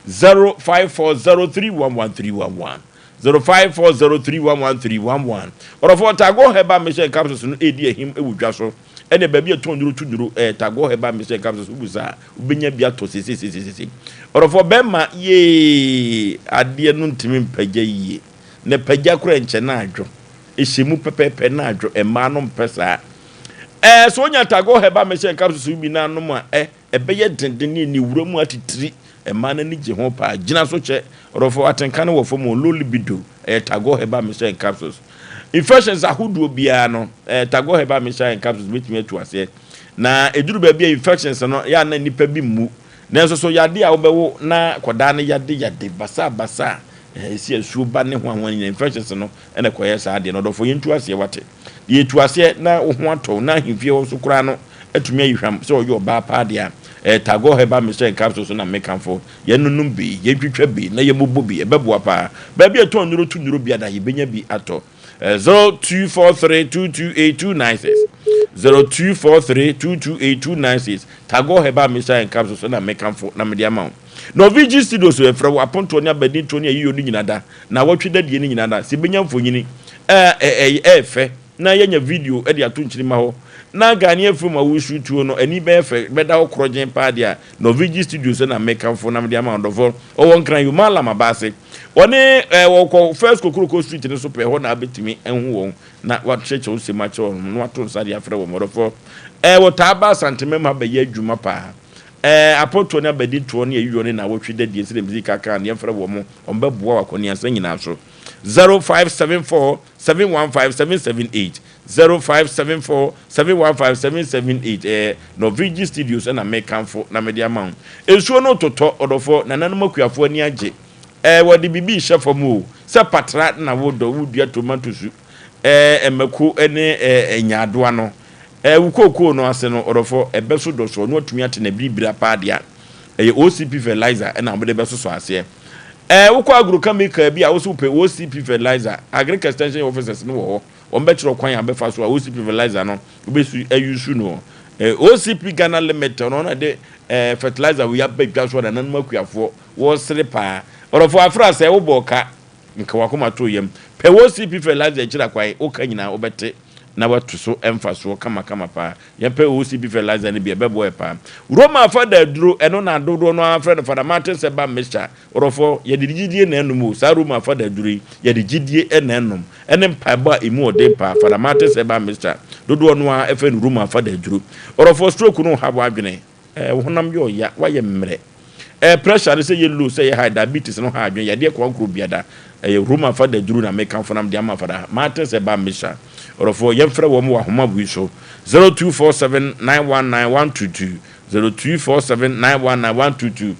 0540311311 0540311311 orofo tago heba mission capsules no edi ehim ewudwa so ene ba bi etonduru tago heba mission capsules ubusa ubenya bia to sisi orofo bema ye ade no ntimi mpagya yie ne pagya kura nche na adwo ehyimu pepepe na adwo ema no mpesa so onya tago heba mission capsules ubi na no ma ebeye denden ni wuramu atitiri ema na ni je ho pa gina so che orofo atenka no wo fo mo lolibido tago heba mission capsules infections ahudu bia no tago heba mission capsules bitimi atu ase na eduru ba bia infections no ya na nipa bi mu na so yade a obewo na koda na yade basa esi asuo ba ne ho anwan infections no ene koye sa ade no do fo yentu ase wate yetu ase na ho ato na himfie wo so kura no atumi ayihwam so yo ba pa de a tago heba mission capsules na mekanfo yenunum bi yetwitwa bi na yemobo bi ebeboa pa ba bi eto nuro tu nuro bi ada yebenya bi ato 0243228296 0243228296 tago heba mission capsules na mekanfo na media amount no VG studios we fra aponto nya badi to nya yiyo ni nyinada na wotwe die ni nyinada se benya mfonyini efe na yenya video e de ato nchirima ho na gani efum awusu tuo no ani be efe beda okrojen pa dia no VG studios na mekanfo na media amount of won kran yu mala mabase one wo first kokroko street ne so pe ho na betimi enhu won na watcheche o se mache on no ato nsade afre wo modofo wo taba santemema be ye adwuma pa apoto na bedi to ne yiyo ne na wotwe dadie se dem zika kan ne mfra wo mo ombeboa wakoni ansa nyina so 0574715778 0574715778 no VG studios na mekanfo na media amount ensuo no toto odofo na nanom akuafo ani age wodi bibi chef mu se patra na wodo wudua tomato su emako ene enyadoa no wukoko no ase no orofo ebeso do so no atumi ate na bibira paadia OCP fertilizer na abode beso so ase wukọ agro chemical bi a wo so pe OCP fertilizer agriculture extension officers no wo on be chiro kwan abefa so OCP fertilizer no obesu ayusu no OCP Ghana Limited no na de fertilizer we abedwa so na nan makuafo wo sere pa orofo afra se wo boka nka wakoma to yem pe OCP fertilizer chira kwan o ka nyina obete na watu so emfaso kama pa ye pe OCP fertilizer ne bi ebebo e pa Roma fa da duro eno na dodo no afra no fada mate se ba mixture orofo ye digidie na enum sa Roma fa da duro ye digidie na enum ene mpa ba emu ode pa fada mate se ba mixture dodo no a efe no Roma fa da duro orofo stroke no habo adwene honam yo ya wa ye mmre pressure say ye low say ye high diabetes no ha adwene ye de kwankro biada Roma fa da duro na make fonam de ama fada mate se ba mixture orofo yemfre wo mo ahoma buiso 0247919122 0247919122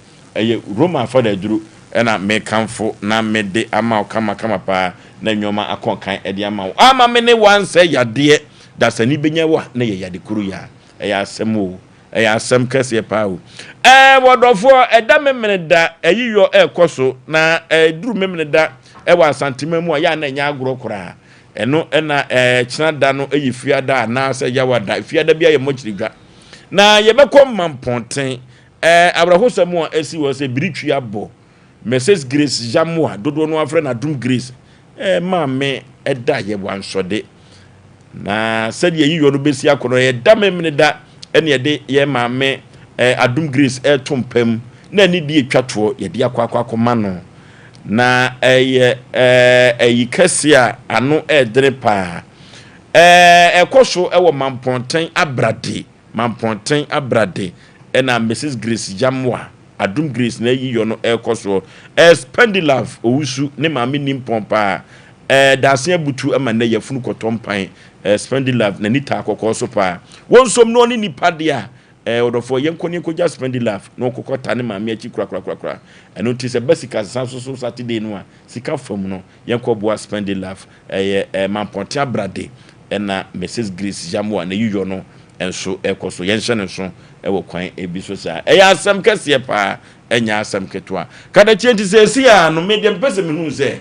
Roma for the duru na me kanfo na me de ama kama pa na nyoma akonkan e de ama ama me ne wan say yade da sani benya wa na ye yade kuru ya asem o asem kase pa o wodofo da memene da yiyo ekoso na duru memene da wa santima mu ya na nya agro kura eno na china da no fiada na se yawada fiada bia ye mochiriga na ye bekom mamponten abrahosam a esi wo se biritwi abo Mrs Grace Jamwa dodo no afre na Dum Grace ma me da ye wansode na se de yiyo no besi akono ye da memne da ene ye de ye ma me Adum Grace tompam na ni die twato ye de akwa no na kese a ano edre pa ekoso ewo mamponten abrade na Mrs Grace Jamwa Adum Grace na yiyo no ekoso Spendilove owusu ne maame nimpompa daase abutu ama na yafunu kotompan Spendilove na nita akokoso pa wonsom no ni nipa dia odofo yenkoni koja Spendilove no kokota ne maame achi kura eno ti se basika sanso Saturday no a sika fam no yenkoboa Spendilove mamponte abrade na Mrs Grace Jamwa na yiyo no enso ekoso yenhye so ewo kwan ebiso sa asem kase pa enya asem ketwa kada chenti sesi a no medium pese menu se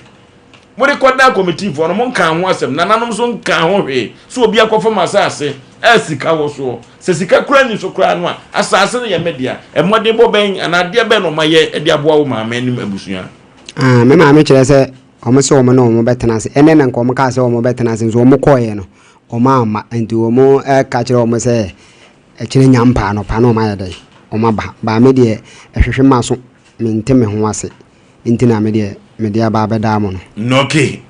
mo recorda committee for no mo kan ho asem nananom so kan ho hwe so obi akofo asase esika wo so se sika kura ni so kura no a asase no ye media emode bo ben anade be no maye e de aboa wo maame nim abusua me maame kire se omo se omo no omo betena se ene na nko ka se omo betena se so omo koye no omo ama enti omo ka kire omo se kire nyampa no pa no ma yede omo ba me de ehwehwe maso me nteme ho ase enti na me de aba beda mo no okay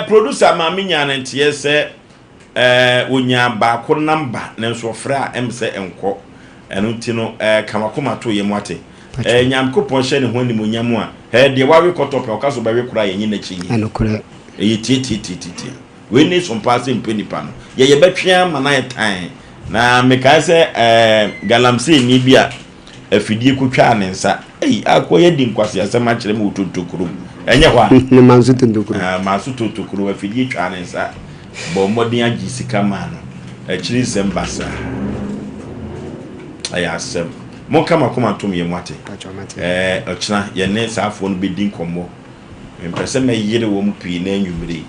producer maame nya na ntie se onya ba ko number na so fra emse enko eno ti no kamakoma to ye mwate nyamkopon hye ne ho ni monyamu a de wawe kotop o kaso ba we kura ye nyina chi eno kura ye ti we ni Sompa Asem Mpe Nipa no ye betwea mana ye tan na meka se galamse ni bia afidie kotwa ne nsa akoye di nkwase asem a kire me utotokuru enye hwa ne mansu totokuru mansu totokuru afidie twa ne nsa bo modin agi sika ma no akiri sembasa asem mo kama koma tom ye mwate ochina ye ne safo no bedin komo mpese me yire wo mpi na anwumire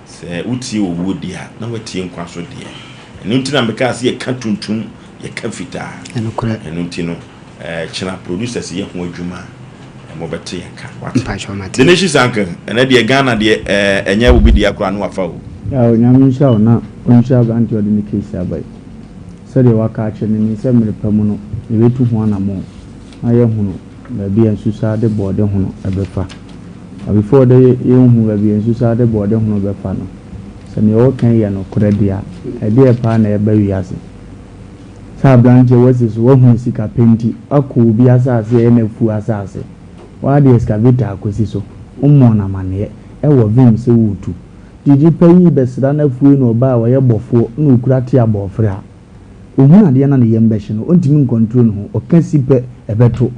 se uti owo dia na watie nkwaso dia enu ntina meka se ye ka tuntum ye ka fita enu ntino china producers ye ho adwuma mo bete ye ka wate the nation sankan ena de Ghana de enye obi dia kra no wafa o ya onyamisha ona onsha banti odi ni case abai sede waka ache ni se mere pamu no ebetu ho anamo aye hunu na bia nsusa de bode hunu ebefa before de yehu ba bia nsusa de bode hunu befa no se ne o kan ye no koradia ede pa na eba wiase sa branche wasi so wo sika penti akọ obi asase e na fu asase wa de excavator akosi so ummo na mane e wo vim se wutu didi payi besra na fuwe no ba wa ye bofo na okura ti abofre a ohun ade na ne yembe hye no ontimi control no o kan sipe ebeto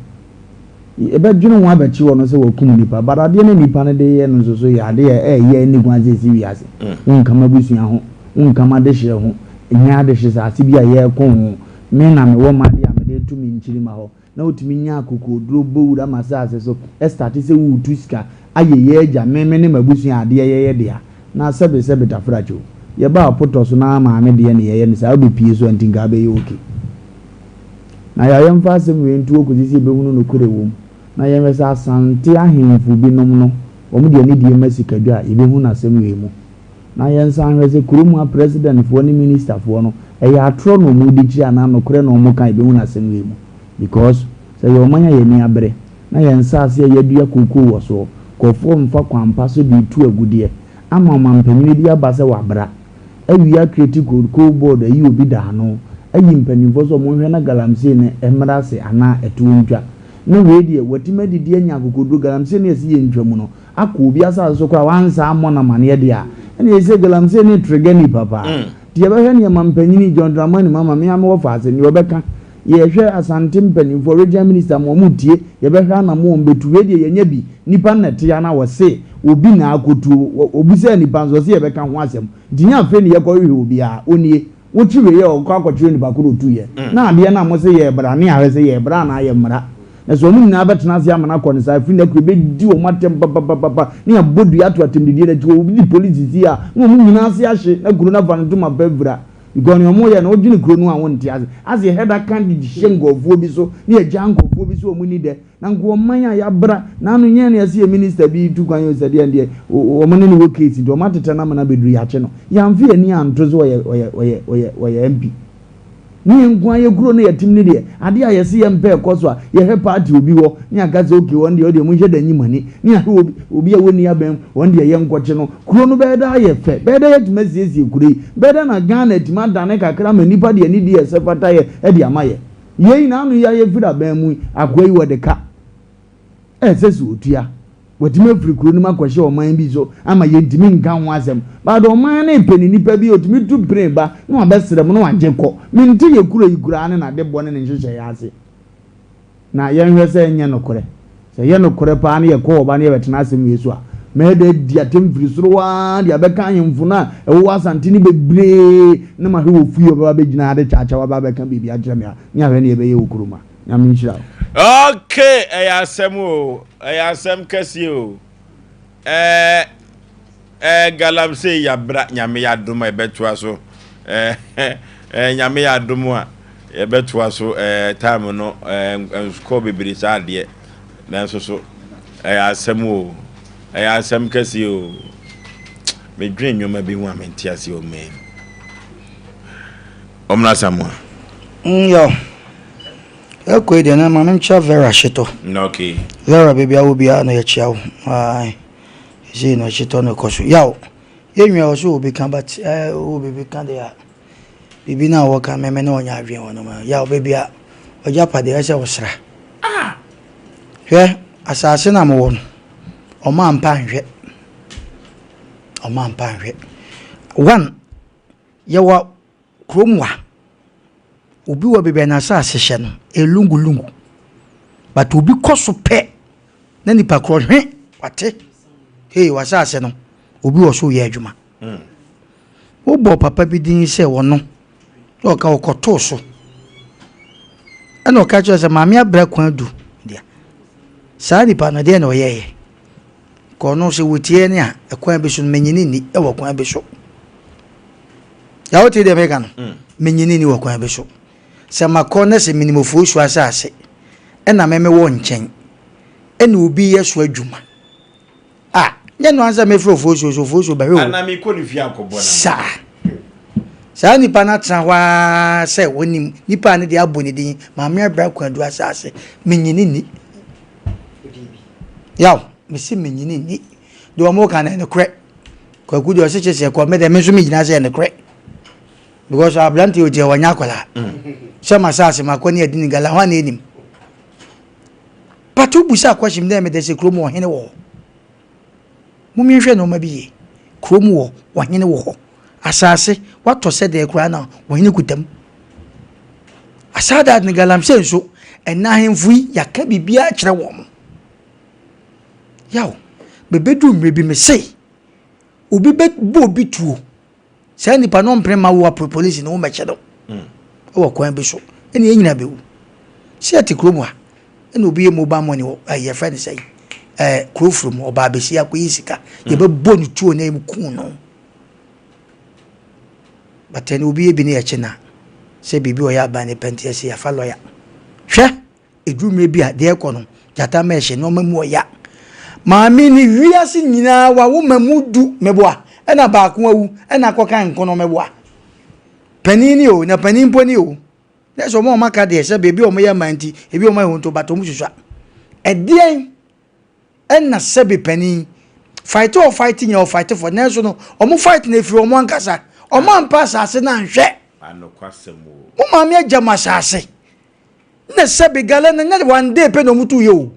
ebe dwene ho abachi wo no se wakum nipa but ade na nipa ne de ye no so ya ade ye ni gwanze si wiase wonkama busua ho wonkama de hye ho nya de hye sa bi a ye ko ho me na me wo ma de a me de tumi nchiri ma ho na otumi nya akoko duro bowura masase so start se wu tuska aye ye agya me ne mabusua ade ye de a na sebe tafracho ye ba poto so na ma me de ne ye ne sa obi pie so antinga be ye okay na ya yem fa se me ntu okozisi be hunu no kore wom na ye mesa asante ahemfu bi nom no omu de ni die masikadu a ibe hu na asem we mu na ye nsa hwese kurumu president fo ni minister fo no e ya atro no mu di chi ana no kore no mu kan ibe hu na asem we mu because say yo manya ye ni abre na ye nsa ase ye dua kokoo wo so kofo mfa kwampa so bi tu agudie ama mampanyini bi abase wabra awia critical code board ayi obi da no ayi mpanimfo so mo hwe na galamsey ne emra se ana etuntwa no we die watima didi anya akokodu galamsey ne esi ye ntwamu no akọ obi asa so kwa wansa amọ na mane de a ene ese galamsey ne trigger ni papa tie be hwe ne mampanyini John Dramani mama me am wo faase ni obeka ye hwe asante mpanimfo regional minister mo mutie ye be hwe na mo mbetu we die ye nya bi nipa nete ya na wo se obi na akotu obi se nipa nso se ye be ka ho asem dinya afi ne ye ko hwe obi a onie wochiwe ye okwa akotwe ni bakuru tuye na ade na mo se ye bra ne ahwe se ye bra na ye mra na so mu na betena se amana ko ne sa fi na kru be di o matem papa ne abodu ato atemdidie na ti obi police si a mo mu nyina se ahye na kru na van to ma bavra igoni omo ye na odwini kru no a wonti as a header candidate shengo ofuo bi so ne agya ofuo bi so omu ni de na nko manya ya bra na anu nye na se minister bi tu kwan yo sade ande o mo ne wo case do matete na mana bedru ya che no ya mfi ani antozo oye MP ni nko aye kuro na yatim ni de ade a yesi ye mpe ekoso a ye he party obi wo ni agaze oke won de mu hye da nyimani ni a obi a woni abem won de ye nkoche no kuro no be da ye fe be da ye tumasiesie kuro yi be da na Ghana tima dane kakra ma nipa de ni de ye sefata ye e de amaye ye na anu ya ye fira ban mu akwai wo de ka sesu otua watime firi kuro no makwahye oman bi so ama ye ntimi nka ho asem ba do oman na mpeni nipa bi otimi tu brain ba na obesere mo na wagye kɔ minti ye kuro yi kura ne na de bɔ ne nhyehyɛ ya ase na ye hwɛ sɛ enye no kore sɛ ye no kore pa na ye kɔ oba na ye betena asem yesu a me de dia tem firi soro wa dia bɛka ahemfo na ɛwo asante ni bebre na ma hwe ofuo ba bɛgyina ade kyaakya wa ba bɛka bibia kyerɛ me a ne ahwɛ ne ye bɛyɛ okuruma nyame nhyira. Okay, Asem o, Asem kesi o. Galamsey ya bra nyame ya dum e betua so. Nyame ya dum a e betua so time no ko bibiri sa de na so Asem o. Asem kesi o. Me dwen nyoma bi hu amentiase o me. Omna Samuel. Yo. Eko de na mama ncha vera shito. Okay. Vera baby I will be na ya chiao. Ai. Isi no shito no koso. Yaw. Enwe oso obi kan but obi kan de ya. Bibi na wo kan meme na onya adwen wono ma. Yaw baby a oja pade ya se wosra. Ah. Hwe asase na mo won. O ma mpa hwe. O ma mpa hwe. One yawa kromwa. Obi wa bebe na sa asehye no elungulungu but obi koso pe na nipa kro hwe wate hey wa sa ase no obi wo so ye adwuma wo papa bi din se wono o ka okoto so ana o ka cho se maami abra kwan du dia sa nipa na de na o ye ko no se wotie ne a ekwan bi so menyini ni e wo kwan bi so ya wotie de meka no menyini ni wo kwan bi so Sama kone se minimofo so asase ena meme wo nchen ena obi yeso adwuma nye no anza me frofo so ba we ana mi ko ni fi akobona sa nipa na trawa se woni nipa ne de aboni din ma me abra kwadu asase menyini ni yaw me si menyini ni do mo kan ne kre kwagu do se chese ko me de me so me gina se ne kre because ablanti oje wanya kwala Shama sase makoni adini gala hwane enim patu busa kwashim na me de se kromo hene wo mumi hwe no mabiye kromo wo wahene wo asase wato se de kra na wahene kutam asada adini galam se nso ɛna ahemfo yi yaka bibia kyerɛ wɔn yaw bebedu mrebi me say obi be bo obi tuo say nipa no mprema wo police no meche do wo kwan bi so ene nyina bewu si ati kromu a ene obi ye mobile money wo ye friend say krofrum oba besi akoyi sika ye be bo ni tuo na em kun no but ene obi ye bi ne ye chena say bibi o ya ba ne pente say ya fa lawyer hwe edu mrebi a de ekono jata ma ehye no mamu o ya maami ni wiase nyina wa wo mamudu meboa ena ba ko awu ena koka nkono meboa panini o na panin poni o na so mo maka de se bebi o mo ya manti ebi o mo honto bato mu hwehwa edien ena se be panin fight or fighting your fight for na so no o mo fight na efiri o mo ankasa o mo ampa asase na nhwe anokwasemo mo maami agama asase na se be gale na one day pe no mutu yo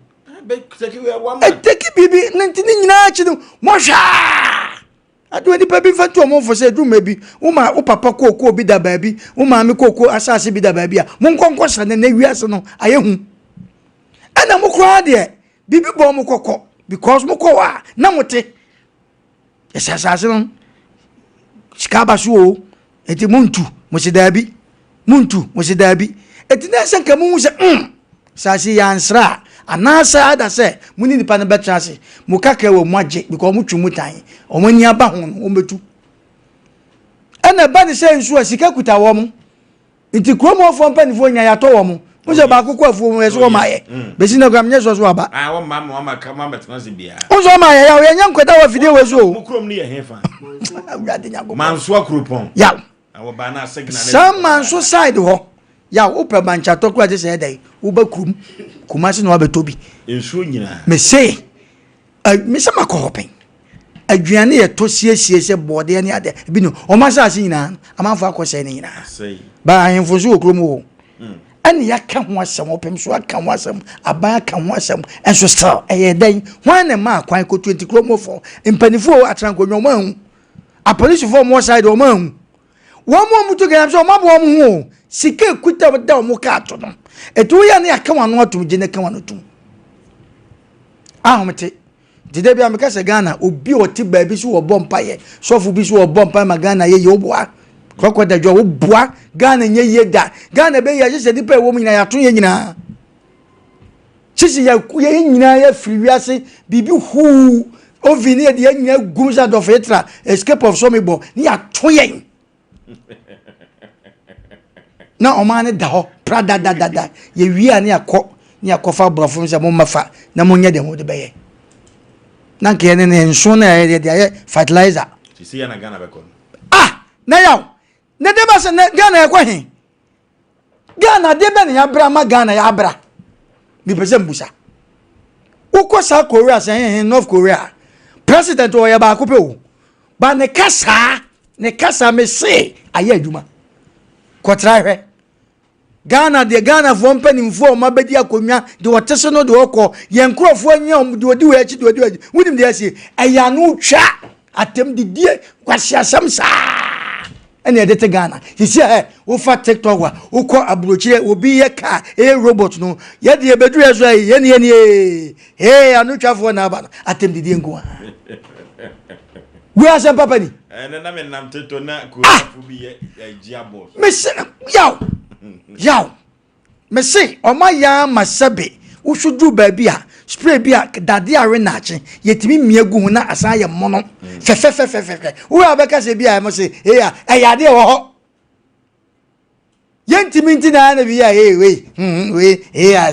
eteki bibi nantini nyina chi no mohwa ado ni pa bi fa to mo fo se drum bi uma o papa koko bi da ba bi uma me koko asase bi da ba bi a mo nkonko sa na wiase no aye hu ana mo kro ade bibi bo mo kokko because mo ko wa na mote asase no skaba so eti muntu mo se da bi muntu mo se da bi eti na sanka mo hu se sase yansra anasa ada se muni nipa na betra se mu kaka wo moagye because mu twumu tan o mani aba ho o metu ana ba ni se nsu asika kuta wo mu nti kromo fo mpanifo nya ya to wo mu mo se ba akoko afu mo eso wo maaye besi na gram nye so so aba wo mama ma ka mama tnase bia o so maaye ya wo nya nkweda wo fide wo so mu krom ni ye hefa awrade nya go manso akropon ya awo ba na signal some manso side ho ya upe bancha to kwa jese dai uba krum kumasi no abetobi ensuo nyina me say me se makopen aduane ye to siesie se bode ne ade bi no o ma sa nyina amanfo akose ne nyina ba ahemfo so okrom wo ani yaka ho asem opem so aka ho asem aban aka ho asem enso still eye dan hwan ne ma kwan ko 20 kromofo impanifo atranko nwomo hu a police for mo side o ma hu wo mo mutu ga so ma bo mo hu sike kuta da mo ka to no etu ya ne aka wano atum je ne ka wano tum ahomte dide bia me ka se Ghana obi oti ba bi so wo bompa ye sofu bi so wo bompa ma Ghana ye oboa kokko da jo wo boa Ghana nye ye da Ghana be ya se dipa wo mu nyina ya to ye nyina sisi ya ye nyina ya free wiase bibi hu ovini de ye nyina gumza do fetra escape of somebo ni ya to ye na omane da ho prada da ye wia ne akofa brofo se mo mafa na mo nya de mo de beye na nke ne nso na ye fertilizer sisi ya na Ghana be ko na yaw ne de ba se Ghana ye ko he Ghana de be ne ya bra ma Ghana ya bra bi pese mbusa ukosa Korea se North Korea president o ya ba ko pe o ba ne kasa me se aye adwuma kotra hwe Ghana de Ghana fo mpanimfo ma bedi akonwa de wotese no de okọ ye nkrofo anya de odi we achi de odi wunim de asi eya no twa atem de die kwasi asam sa ene de te Ghana sisi wo fa TikTok wa ukọ abrochire obi ye ka robot no ye de bedu yeso ye ne anu twafo na aba atem de die nko we Asem Papa ni na me nam teto na ko bi ye gia boss me se yaw me se o ma ya masabe wo shodu ba bi a spray bi a dade are na ache yetimi miegu na asan ye mono fe wo abeka se bi a mo se ya de wo ho yentimi ntina na bi ya we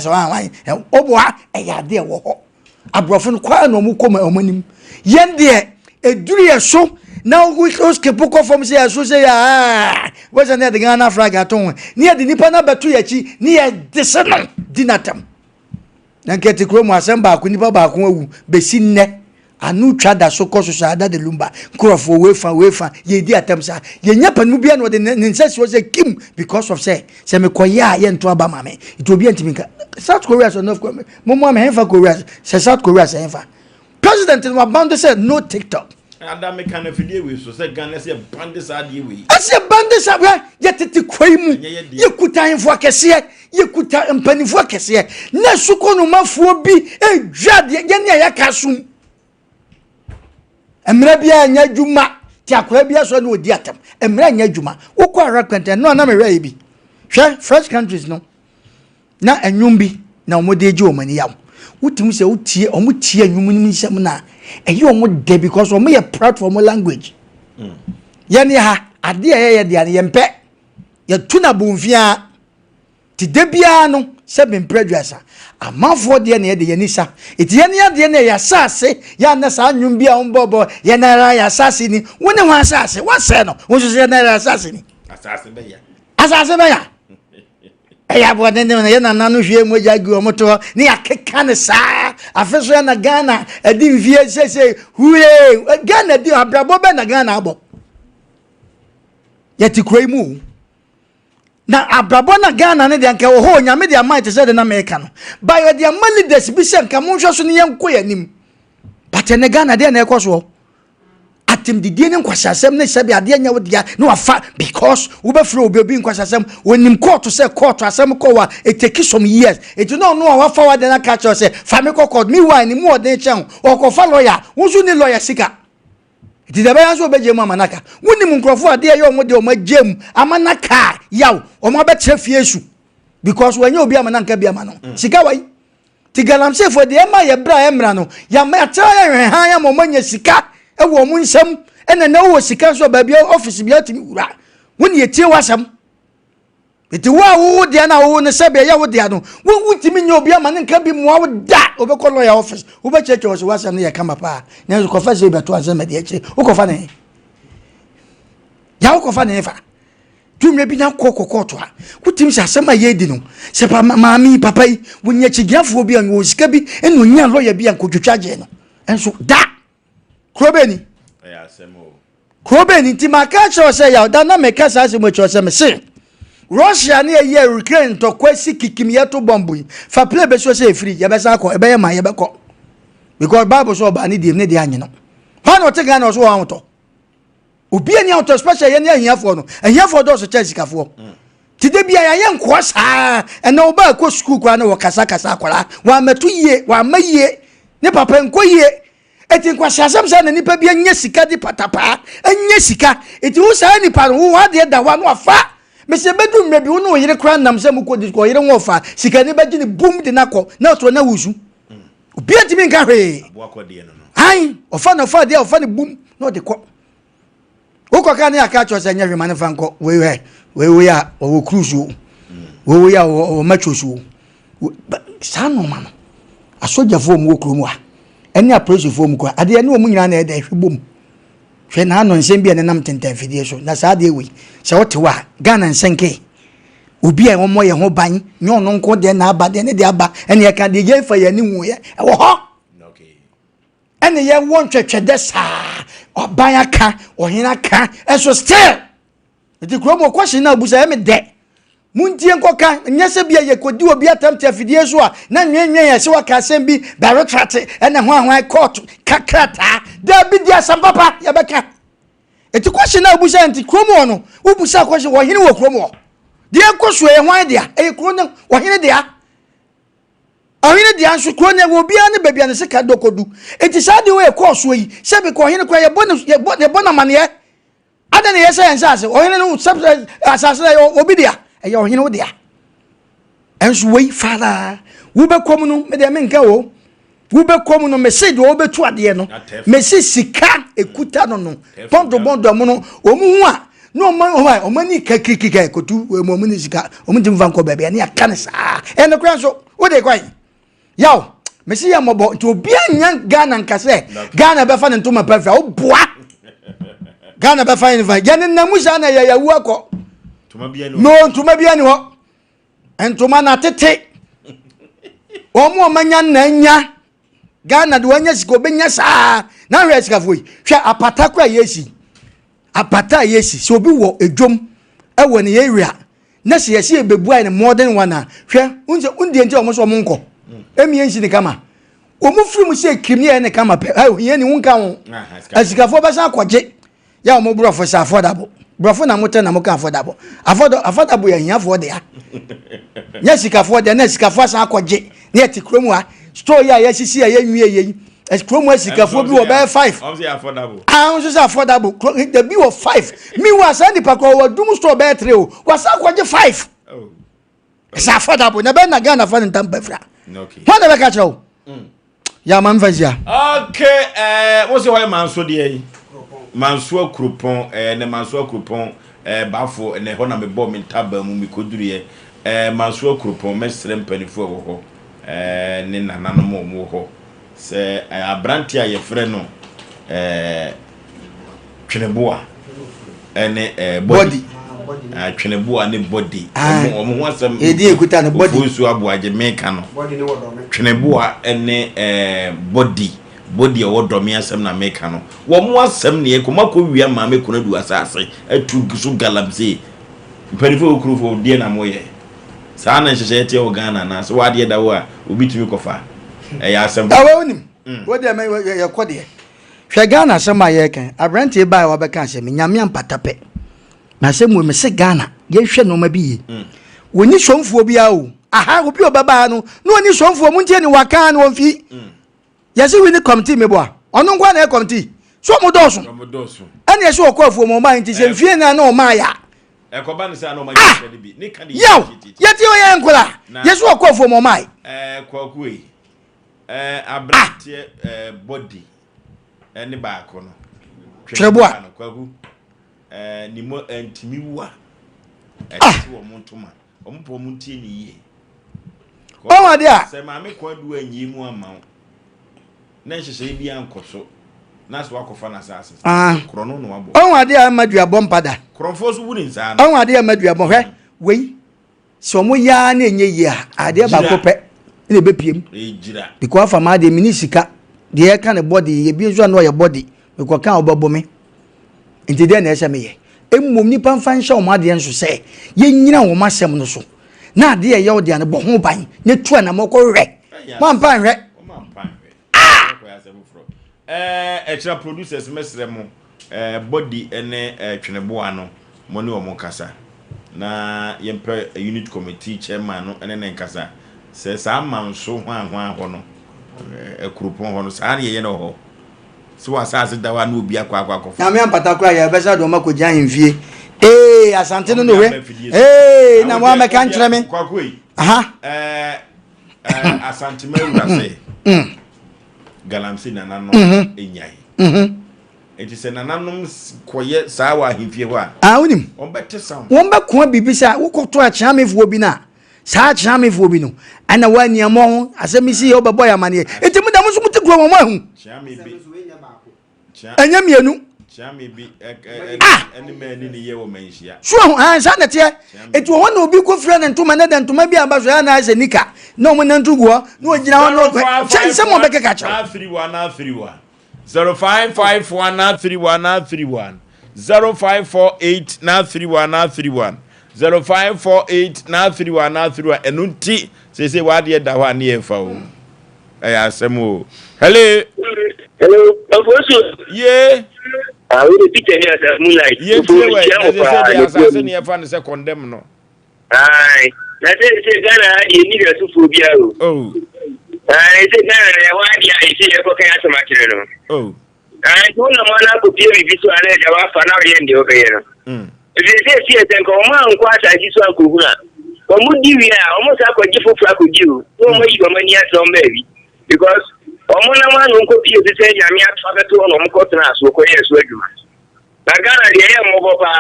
so an oboa ya de wo ho abrofo no kwa na omu koma omanim yende eduru ye so now we close kepoko from say so say what's the Ghana flag aton near the nipa na betu yachi near the seven dinatam na nkete kromo Asem ba ko nipa ba ko awu besi nne anu twa da so koso so ada de lumba krofo wefa ye di atam sa ye nya panu bia no de nsesi was kim because of say me koya ye nto aba mame it obi antiminka South Korea so North Korea mo mo am henfa Korea say South Korea say henfa president no bound say no TikTok Adam can if you so say Ghana say bandits are the way. I say bandits are yet at the crime. You could time for Cassia, you could time penny for Cassia. Nasukono for be a jad yanya casum. And maybe I need Juma, Tiakrabia so no diatam, and Ranya Juma, Oka Rakwent, no, I'm a raby. Fresh countries no. Na enyumbi na omodeji omani yaw wutimi se utie omutie enyumuni nsem na eyi omode because omo ye proud for mo language yani ha ade ye de ane yempe ye tuna bonfia ti debia no se bempreduasa amafo de na ye de yanisa eti ye ne ade na ya sase ya na sa anyumbi a ombobo ye na ra ya sase ni woni ho asase wase no wo so se na ra asase ni asase be ya Eya bwade ne na nanu hwe moja gi omoto ne yakeka ne saa afeso na Ghana edi mfie sese hure Ghana di abrabo be na Ghana abo yeti kroimu na abrabo na Ghana ne de anka wo ho nyame de amite se de na America no by the money des bi se nka monhwe so ne yenko yanim but ne Ghana de na ekoso atim didie ne nkwasasem ne sebi ade anya wodia no afa because wo be fro obi nkwasasem wonim court say court asem ko wa it take some years it no wa fa wa de na catch us say fa me court me why ni mu ode chen o ko fa lawyer wo su ni lawyer sika it de be yaso be jemu amanaka wonim nkrofo ade ye o mo de o ma jemu amanaka yaw o ma be tre fiesu because when you obi amanaka bi amano sika wai ti galamse for de ma ye bra emra no ya ma tell ye han ya mo manya sika ewo mu nsam ene na wo sika so ba bia office bia timi wura woni etie wasam eti wo de na wo ne sebe ya wo de no wo timi nya obi ama ne nka bi mo wo da obekọ lawyer office wo be cheche wo wasam ne ya kama pa na ko fa se be to azama de eche wo ko fa ne ya wo ko fa ne fa tumre bi na kokoto a kutimi se asema ye di no se pa maami papa yi wo nya chigiafo bi an wo sika bi enu nya lawyer bi an ko twetwa je no enso da Krobeni. Krobeni ti makacho Osei Yaw da na meka sa asemo cho se me se. Russia na ye Ukraine to kwesi kikimiye to bombu. Fa play be so se free. Ye be sa ko e be ye man ye be ko. Because Bible so ba ni di ne di anye no. Ha no te Ghana so wa to. Obi ani auto special ye ne ahiafo no. Ahiafo do so church kafo. Ti de bia ya ye nko sa. E na oba ko school kwa na wo kasa akwara. Wa metu ye, wa maye. Ne papa nko ye. Eti kwa shasam sa na nipa bia nya sika di patapa anya sika eti wo sa nipa no wa de da wa no afa me se bedu mrebi wo no yire kra nam se muko di ko yire wo fa sika ni bagi ni boom di nakọ na to na wusu obi atimi nka hwe abo akode no ai ofa na fa de ofa ni boom no de ko wo ko ka na aka cho se nya hwe man fa nko we ya o cruise we ya o machosu sanu man asoja fo mu okromu a eni approach fo mu kwa ade eni omu nyina na ede hwebom hwe na no nsem bia ne nam tenten fidie so na saa de we se wotewa Ghana nsenke obi a womo ye ho ban nyo no nko de na aba de ne de aba eni e ka de ye fa ye ni hu ye e wo ho okay eni ye won twetwe de saa oban aka ohina ka eso still eti kromo kwashin na busa me de muntie nkoka nyese bia ye kodi obi atamte afidie so a na nwenwen ye se waka asem bi barotrate ene ho ahwan court kakrata da bi dia sampapa ye beka eti kwashin na busa nti kromo no ubusa kwashin wo hini wo kromo dia koso ye hwan dia e krono wo hini dia ahini dia nso krono wo bia ne babia ne seka dokodu eti sa de we koso yi se be ko hini kwa ye bona mane ye ada ne ye se ensase o hini no asase obi dia eya ohine wo dia enso wei fara wo be kom no me de me nka wo be kom no message wo be tu ade no message sika ekuta no bondo mo no omu hu a no o mani kakikika ekotu we mo mani sika o mu dimva nko bebe ne aka ne saa eno kran so wo de kwai yaw message ya mobo to obi anya Ghana nkase Ghana be fa ne ntoma perfect wo boa Ghana be fa ne va ya ne namusa na ya yawu akọ no ntuma bia ni ho entuma na tete omo manya na nya Ghana de wanya siko benya saa na hwe sika foi hwe apata kwa yesi apata yesi so obi wo edwom ewo ne area na se yesi ebebu ai ne modern one a hwe unje undie nje omo so omo nko emie nsi ni kama omu free mu say kimia ne kama pe ye ni wonka ho asikafo ba sa kwaje ya omu brofo sa affordable brofo na mote na moka affordable ya hiafo de ya nya sikafo de na sikafo sa kwaje ne ti kromu a store ya ya sisi ya nwie ye kromu sikafo bi wo be 5 I'm say affordable I'm say affordable the bill of 5 me wa sa ni pakọ wo dum store be 3 o wa sa kwaje 5 oh it's affordable na be na Ghana fa ntampa fra okay what the catch you ya man fazia okay what's your manso de manso krupon ne manso krupon bafo ne ho na me bo me ntaba mu mi koduru manso krupon mesre mpanifo wo ho ne nananom mo ho se abranti a ye frɛ no tweneboa ene body tweneboa ne body omo ho asem edi ekuta ne body Oforisuo Aboagye meka no body ne wodome tweneboa ene body wodome asem na meka no wo mo asem ne ekoma ko wia ma me kona du asase atu so galamse mpanifo okurufo die na moye saa na nhyehyɛ tie o Ghana na so wade da wo a obi tumi kofa ya asem awonim wo de me ya kode hwe Ghana asem aye kan abrantie bai wa beka asem nyame ampatape na se mu me se Ghana ye hwe no ma bi woni somfuo bia o aha obi obaba no no oni somfuo mu ntie ni waka no mfi yesi we ni committee mebo a ono nkwa na committee so mo doso ani yesi okoafuo mo ma nti se mfie na na o ma ya ekoba ne se na o ma yɛ bi ne ka de yeti o ye nkola yesi okoafuo mo ma kwakuwe abrantie body ene ba ko no tweboa kwaku ni mo antimi wa ati wo montoma ompo montie ni yie o wa dia se ma me kwadu anyi mu ama na nhyehyɛ bi ankoso na so akofa na sase krono no abo o wa dia maduabɔ mpada krofo so wuni nsa na o wa dia maduabɔ hwɛ wei so mo ya na enye yi a ade ba ko pɛ ene be piem ejira because afa ma de minisika de ka ne body ye bi so na ye body me ko kan obabo me enti de na ehye me ye emmom nipa mfa nhye o ma de nso se ye nyina wo masem no so na ade ye wo de ne bo ho ban ne tu na moko hwe ma mpa hwe extra producers mesre mo body ene tweneboa no mo ne o mo kasa na yempe unit committee chairman no ene ne kasa se sa manso ho no ekrupon ho no sa na ye no ho so asase dawa na obi akwa na me ampata kwa ya besa do makoji ahemfie asante no we na mo ameka nkyere me aha asante mewura se galamsi na nano enyai enti se na nanom koye saa wa ahemfie ho a wonim ombete sam womba ko bibisa wokoto a chiamefuo bi na saa chiamefuo bi no ana wani amo asemisi ye obabo ya mane enti mu da musu mutikro mo ahu chiamebi anya mienu chiamebi ene mani ni ye wo manhia so sa na te enti wo na obi ko fira na ntoma na da ntoma bi aba so ya na ase nika na mo na ntuguo na ogina ho no se mo beke ka cha 331 0551 0548 0548 enunti se wade da ho ane efa o asemo hello Oforisuo ye we the picture here as moonlight ye we say assassin ye fa se condemn no ai na say Ghana ye need a phobia oh ai say Ghana wa dia say e ko kan asema kire no oh ai to na mana ko pie bi so ale da wa fa na ye ndi o keye no say see ten ko ma nko asa ji so akohuna o mu di wi a o mo sa ko ji fofura ko ji o mo yi o mani aso mbabi because omuna manu nko pie se nyame atfabeto no mko tena so ko yeso adwuma na Ghana de ye mo pa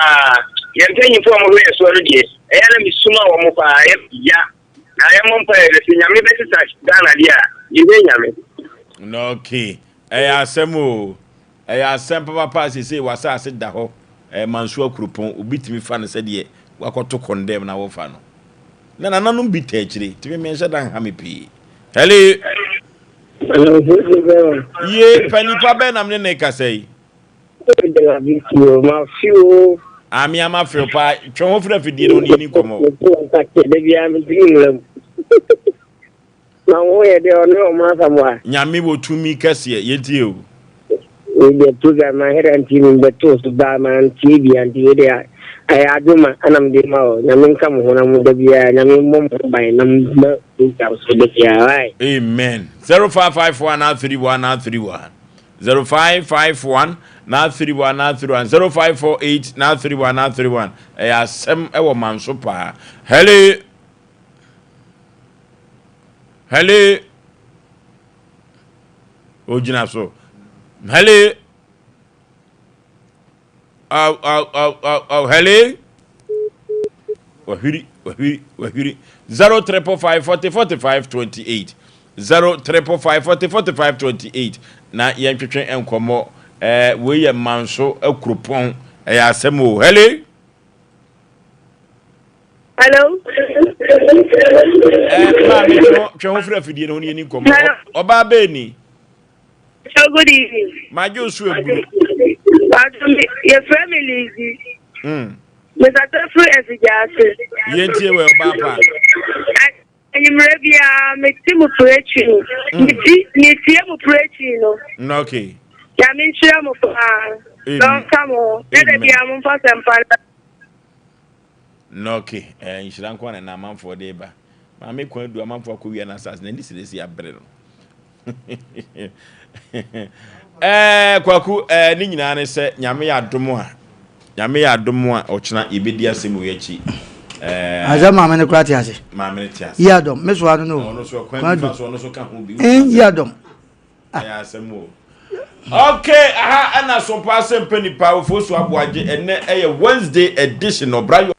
ye ntanyi fo mo yeso no de e ya na misuma wo mo pa ya na ye mo pa ye nyame be tsa Ghana de a ye be nyame no okay asemo asem papa se wasa ase da ho manso akrupon obitimi fa ne se de wakoto condemn na wo fa no na nananum bi ta akire timi me hye dan ha me pi hello ye Penipa be na mne ka sei ami ama feel pa twon ho fra fidie no ni komo Na wo ye de ono ma samwa. Nyame wo tumi kese ye die o. The program I had until the toast of Barman TV and the I aduma anam de mao nyamin kam hona mu da biya nyamin mum by nam na so de biya right. Amen. 0551 0551 0548 931 Asem ewo manso pa. Hello. Ojina so. Hello. Hello. Wahiri. 035504528. 035504528. Na yentwetwe enkomo we ye manso akropon Asem o. Hello. Hello. Mami twa frɛ fidie no ni nkomo. Oba be ni. So good evening. My Joshua Blue. Your family is. Mr. Tofu Efijasu. Yentie we Obapa. And you maybe me timu preaching. Ni timu preaching no. Okay. Ya min share mo fa. Don't come on. Let be am for sample. Okay. Nshira nkwa na amanfo de ba. Ma me kwan du amanfo akowia na sas na ndi siresi ya brɛ no. Kwaku ni nyina ne se nyame ya adomo a ochina ibedi asemu yachi azama amene kwati ase mamene tiase ya dom meso anu no ono so kwan so ono so ka ho bi ya dom ya asemu okay aha ana Sompa Asem Mpe Nipa Oforisuo Aboagye ene Wednesday edition of Brayo